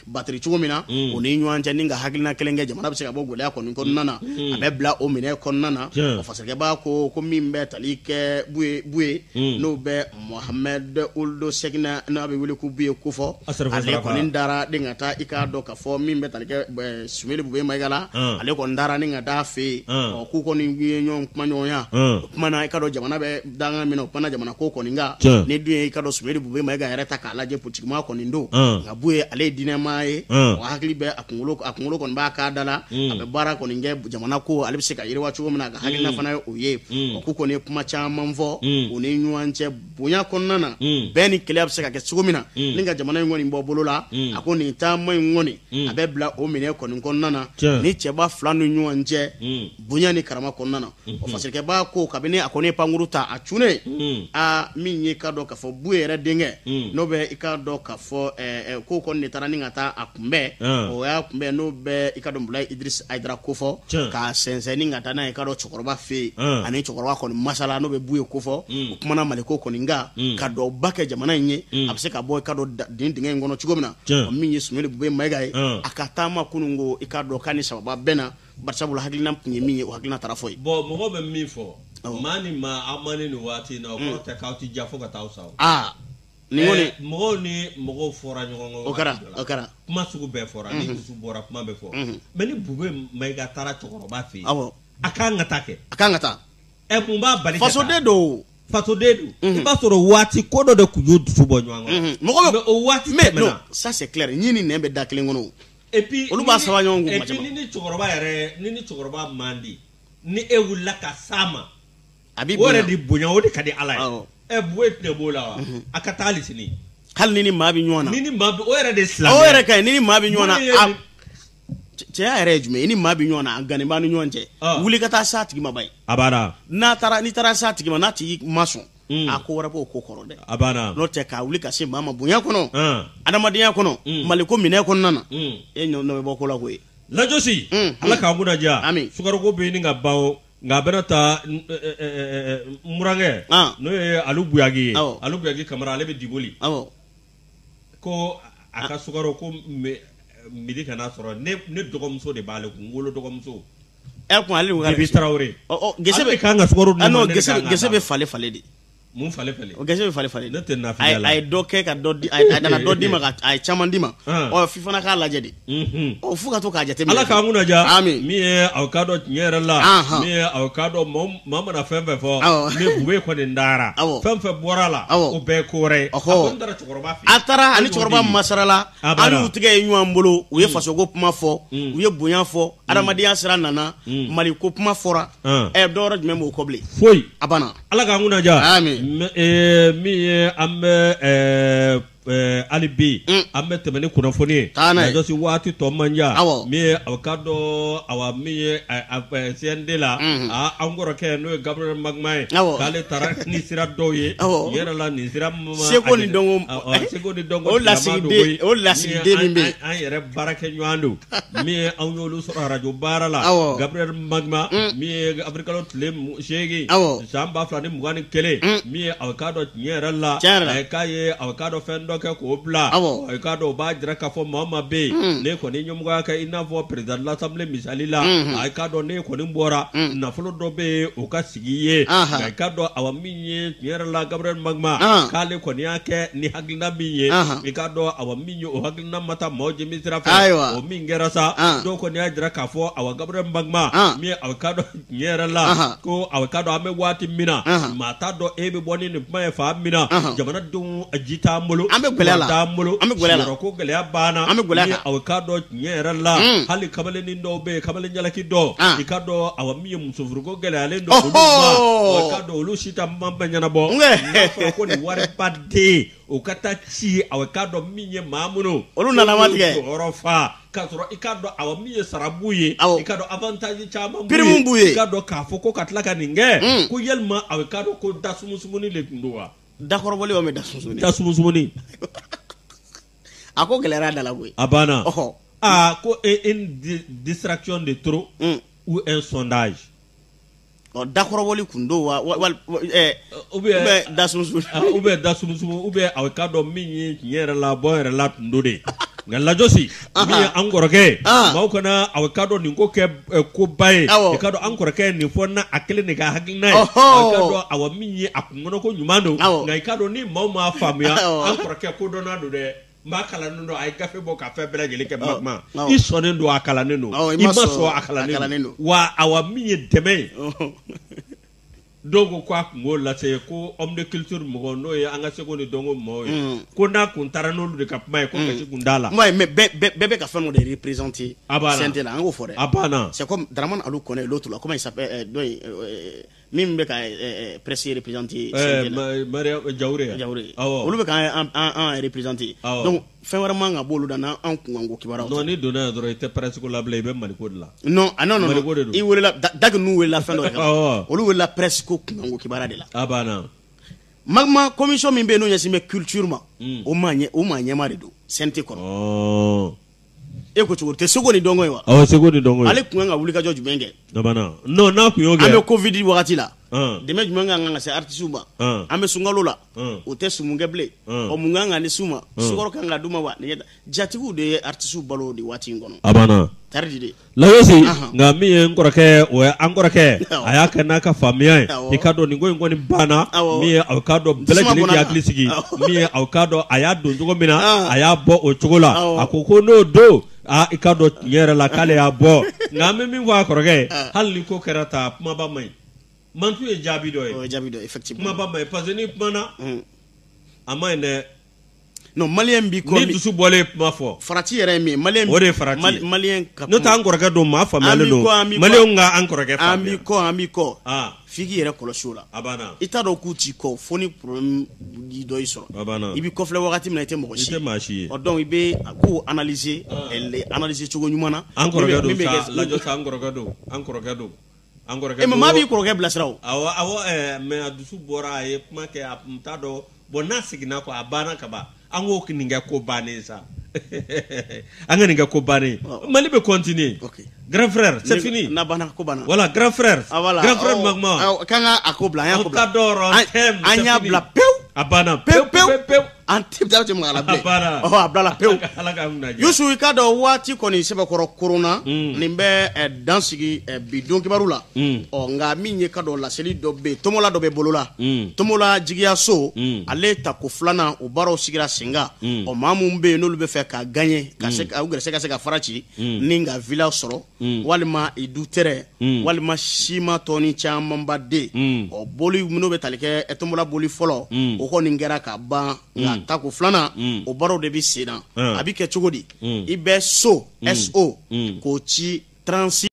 battery chugumina oni nywanja ninga hakilina kelenge jamana biseka bogole akon ko nana abebla o mine kon nana o fasake ba ko mimbe talike buye no be Mohamed Uldo Segna na be wele ku buye ku fo ale ko ndara dingata ikado ka fo mimbe talike sumele bube maigala ale ko ndara ninga da fe o ku ko ni nyon kuma nyonya kuma na ikado jamana be danga mino pana jamana ko ko ninga ne duye ikado sumele bube maiga yareta ka laje politique ma ko nindo ngabuye ale dinamae o hakli be akungulo kon ba ka dala abe bara ko ninge jamana ko ale biseka yire wachu mena ga hakli na fana oye o ku ko ne kuma chama mvo oni nyanche bonya konnana beni club seka ke sugumina ninga jamana ngoni mbo bolola akoni tamma ngoni abe bla o mine ko konnana ni cheba flanu nyanche bonya ni karama konnana o fasike ba ko kabine akoni ne panguru ta a tune a min ye ka dɔ ka fɔ bu yɛrɛ denkɛ n'o bɛ i ka dɔ ka fɔ ko kɔni de taara ni ka taa a kunbɛn o y'a kunbɛn n'o bɛ i ka dɔn Bulayi Idrisi Ayidara kofɔ k'a sɛnsɛn ni ka taa n'a ye i ka dɔn cɛkɔrɔba fɛ yen ani cɛkɔrɔba kɔni masala n'o bɛ bu ye kofɔ o kumana Maliko kɔni nka ka dɔ ba kɛ jamana in ye a bɛ se ka bɔ i ka dɔn den dingɛ in kɔnɔ cogo min na o min ye Sumaworo Bube Mayiga ye a ka taama kununko i ka dɔn k'a ni sababa bɛn na barisabula hakilina tun ye min ye o hakilina taara fɔ ye. Bon mɔgɔ bɛ min fɔ maa ni maa a ma ni nin waati in na o kɔrɔ tɛ k'aw ti ja fo ka taa sa. Mɔgɔw ni mɔgɔw fɔra ɲɔgɔn kɔ. O kɛra. Kuma sugu bɛɛ fɔra ni dusu bɔra kuma bɛ fɔ mais ni Bube Mayiga taara cɛkɔrɔba fɛ yen a kan ka taa kɛ. A kan ka taa. Mun b'a bali ka taa. fasoden don. Fasoden don. I b'a sɔrɔ waati ko dɔ de tun y'o dusu bɔ ɲɔgɔn kɔ. Mɔgɔ o waati tɛmɛna. non ça c'est clair ɲi ni nɛn bɛ da kelen kɔnɔ. Et puis olu b'a saba ɲɔgɔn kun kuma ni cɛkɔrɔba yɛrɛ ni cɛkɔrɔba man di ni e wulila ka s'a ma a b'i bonya o yɛrɛ de bonya o de ka di Ala ye. Bube tɛ b'o la wa a ka taa hali sini. Hali ni maa bɛ ɲɔgɔn na. Ni maa o yɛrɛ de silamɛ. O yɛrɛ ka ɲi ni maa bɛ ɲɔgɔn na cɛya yɛrɛ ye jumɛn ye ni maa bɛ ɲɔgɔn na a gannen b'a ni ɲɔgɔn cɛ wuli ka taa s'a tigi ma ba ye. A banna. N'i taara s'a tigi ma n'a tigi ma sɔn a ko wɛrɛ b'o ko kɔrɔ dɛ. A banna. N'o tɛ k'a wuli ka se maa ma bonya kɔnɔ adamadenya kɔnɔ Maliko minɛ kɔnɔna na e ɲɔ bɛ bɔ ko la koyi. Lajosi Ala k'an kunna diya sukaroko bɛ ɲini ka ban nka a bɛna taa Murankɛ n'o ye Alu Buyagi ye Alu Buyagi Kamara ale bɛ Diboli ko a ka sukaro ko midi kana sɔrɔ ne dɔgɔmuso de b'ale kun n wolo dɔgɔmuso kun ale Bibi Tarawele gese bɛ kan ka sukaro gese bɛ fale de. Mun fale o gese bɛ fale ne tɛ nafiya la a ye dɔ kɛ ka dɔ di a nana dɔ di ma a ye caman di ma f'i fana k'a lajɛ de fo ka to k'a jateminɛ. Ala k'an kunna diya min ye aw ka dɔn tiɲɛ yɛrɛ la min ye aw ka dɔn maa mana fɛn fɛn fɔ ni Bube kɔni dara fɛn fɛn bɔra la o bɛɛ ye ko wɛrɛ ye a kɔni taara cɛkɔrɔba fɛ yen. A taara ani cɛkɔrɔba masarala ani u tigɛ ye ɲɔgɔn bolo u ye fasoko kuma fɔ u ye bonya fɔ adamadenya sira nana Maliko kuma fɔra dɔwɛrɛ jumɛn b'o kɔ bilen foyi a banna. Ala k'an kunna diya min ye an bɛ hali bi an bɛ tɛmɛ ni kunnafoni ye Lajosi waati tɔ man diya min ye aw ka dɔn min ye CND la an kɔrɔkɛ n'o ye Gabriel Magma ye k'ale taara ni sira dɔw ye yɛrɛ la nin sira seko ni dɔnko o lasigiden min bɛ an yɛrɛ baarakɛ ɲɔgɔn don min ye an y'olu sɔrɔ radio baara la Gabriel Magma min ye Afrikalo tile 8 san 2021 min ye aw ka dɔn tiɲɛ yɛrɛ la k'a ye aw ka dɔn fɛn dɔ kɛ k'o bila i k'a dɔn o b'a jira k'a fɔ maa o maa bɛ yen ne kɔni ɲɛmɔgɔya kɛ i n'a fɔ président de l'Assemblée misali la i k'a dɔn ne kɔni bɔra nafolo dɔ bɛ yen o ka sigi ye nka i k'a dɔn awa min ye tiɲɛ yɛrɛ la Gabriel Magma k'ale kɔni y'a kɛ ni hakilina min ye i k'a dɔn awa min ye o hakilina ma taa maaw jɛmi sira fɛ o min kɛra sa dɔw kɔni y'a jira k'a fɔ awa Gabriel Magma min aw k'a dɔn tiɲɛ yɛrɛ la ko aw k'a dɔn an bɛ waati min na maa t'a dɔn e bɛ bɔ ni nin kuma ye fa min na jamanadenw ji t'an bolo gɛlɛya la ko gɛlɛya banna aw k'a dɔn tiɲɛ yɛrɛ la hali kamalenin dɔw bɛ yen kamalen jalaki dɔ i k'a dɔn awa min ye musofuruko gɛlɛyalen dɔ olu ma i k'a dɔn olu si ta man bɛ ɲɛnabɔ n'a fɔra ko nin wariba den o ka taa ci aw k'a dɔn min ye maa minnu olu nana ma tigɛ yɔrɔ fa k'a sɔrɔ i k'a dɔn awa min ye sarabu ye i k'a dɔn avantage caman b'u ye i k'a dɔn k'a fɔ ko ka tila ka nin kɛ ko yalima aw k'a dɔn ko da sumusumuni de tun don wa dakɔrɔbɔli o mɛ da sumusumuni a ko gɛlɛyara da la koyi a banna ko une distraction de trop ou un sondage dakɔrɔbɔli kun don wa ou bien da sumusumuni ou bien aw k'a dɔn min ye tiɲɛ yɛrɛ la bɔ yɛrɛ la tun don de nka Lajosi min ye an kɔrɔkɛ maaw kana aw k'a dɔn nin ko kɛ koba ye i k'a dɔn an kɔrɔkɛ nin fɔ na a kelen de ka hakilina ye aw k'a dɔn awa min ye a kun kɔnɔ ko ɲuman don nka i k'a dɔn ni maaw m'a faamuya an kɔrɔkɛ ko dɔnna don dɛ n b'a kalannen don a ye gafe bɔ ka fɛn bɛɛ lajɛlen kɛ Magma i sɔnnen don a kalannen don i ma sɔn a kalannen don wa awa min ye dɛmɛ ye dɔw ko a kun b'o lase ko homme de culture mɔgɔ n'o ye an ka seko ni dɔnko mɔgɔw ye ko n'a kun taara n'olu de ka kuma ye ko kasi kun t'a la mais bɛɛ bɛ ka fɛn dɔ de représenter CNT la an k'o fɔ dɛ a banna c'est comme Dramane Alou Kone l'autre là comment il s'appelle min bɛ ka presse représenter Maria Jawure olu bɛ ka an représenter donc fɛn wɛrɛ man ka b'olu da n'an kunkanko kibaruyaw non ni donna dɔrɔn i tɛ presse ko labila i bɛ Maliko de la non i welela Dague ninnu welela fɛn dɔ de kan olu welela presse ko kunkanko kibaruya de la a banna magma commission min bɛ yen n'o ɲɛsin bɛ culture ma o maa ɲɛma de don CNT kɔnɔ e ko cogo tɛ Seko ni Dɔngɔ ye wa Seko ni Dɔngɔ ale kun kan ka wulikajɔ jumɛn kɛ non n'a kun y'o kɛ an bɛ covid wagati la dɛmɛ jumɛn kan ka se artiste ma an bɛ sunkalo la o tɛ sumunkɛ bilen mun kan ka ni su ma sukɔrɔ kan ka d'u ma wa jatigiw de ye artiste balo de waati in kɔnɔ a banna taridi de Layosi nka min ye n kɔrɔkɛ o ye an kɔrɔkɛ a y'a kɛ n'a ka faamuya ye i ka dɔn nin ko in kɔni banna min ye aw ka dɔn bɛɛ lajɛlen k'i hakili sigi min ye aw ka dɔn a y'a don cogo min na a y'a bɔ o cogo la a ko n'o don i ka dɔn tiɲɛ yɛrɛ la k'ale y'a bɔ nka an bɛ min fɔ a kɔrɔkɛ hali ni ko kɛra ta kumaba man ɲi mantu ye jaabi dɔ ye o ye jaabi dɔ ye effectivement kumaba man ɲi parce que ni kumana a ma ɲi dɛ non malien bi ko ni dusu bɔlen kuma fɔ farati yɛrɛ ye min malien o de ye farati malien ka n'o tɛ an kɔrɔkɛ don maa faamuyalen don malien ka an kɔrɔkɛ faamuya an bi kɔ f'i k'i yɛrɛ kɔlɔsi o la a banna i t'a dɔn k'u t'i kɔ fo ni problème dɔ y'i sɔrɔ a banna i b'i kɔfilɛ wagati min na i tɛ mɔgɔ si ye i tɛ maa si ye donc i bɛ k'o analyser cogo ɲuman na an kɔrɔkɛ don sa lajɔ sa an kɔrɔkɛ don mais maa b'i kɔrɔkɛ bilasira o awɔ mais a dusu bɔra a ye kuma kɛ a tun t'a dɔn bon n'a seginna kɔ a banna ka ban an k'o nin kɛ ko bannen sa an ka nin kɛ ko bannen Mali bɛ continuer grand frère c'est fini n'a banna ko banna voilà grand frère Magma kan ka a ko bila an y'a ko bila an t'a dɔn an y'a bila pewu a banna pewu an tɛ maka la bilen a bila la pewu Youssou i k'a dɔn waati kɔni sɛbɛkɔrɔ korona nin bɛ dan sigi bi don kibaru la nka min ye ka dɔn laseli dɔ bɛ yen Tomola dɔ bɛ bolo la Tomola jigiyaso ale ta ko filanan o baaraw sigira sen kan maa mun bɛ yen n'olu bɛ fɛ ka gagner ka se u gɛrɛsɛgɛ ka se ka fara ci ni ka villa sɔrɔ walima du tɛrɛ walima sima tɔni camanba den boli minnu bɛ tali kɛ Tomola boli fɔlɔ o kɔni kɛra ka ban nka ta ko filanan o baaraw de bɛ sen na a bɛ kɛ cogo di i bɛ SO k'o ci 36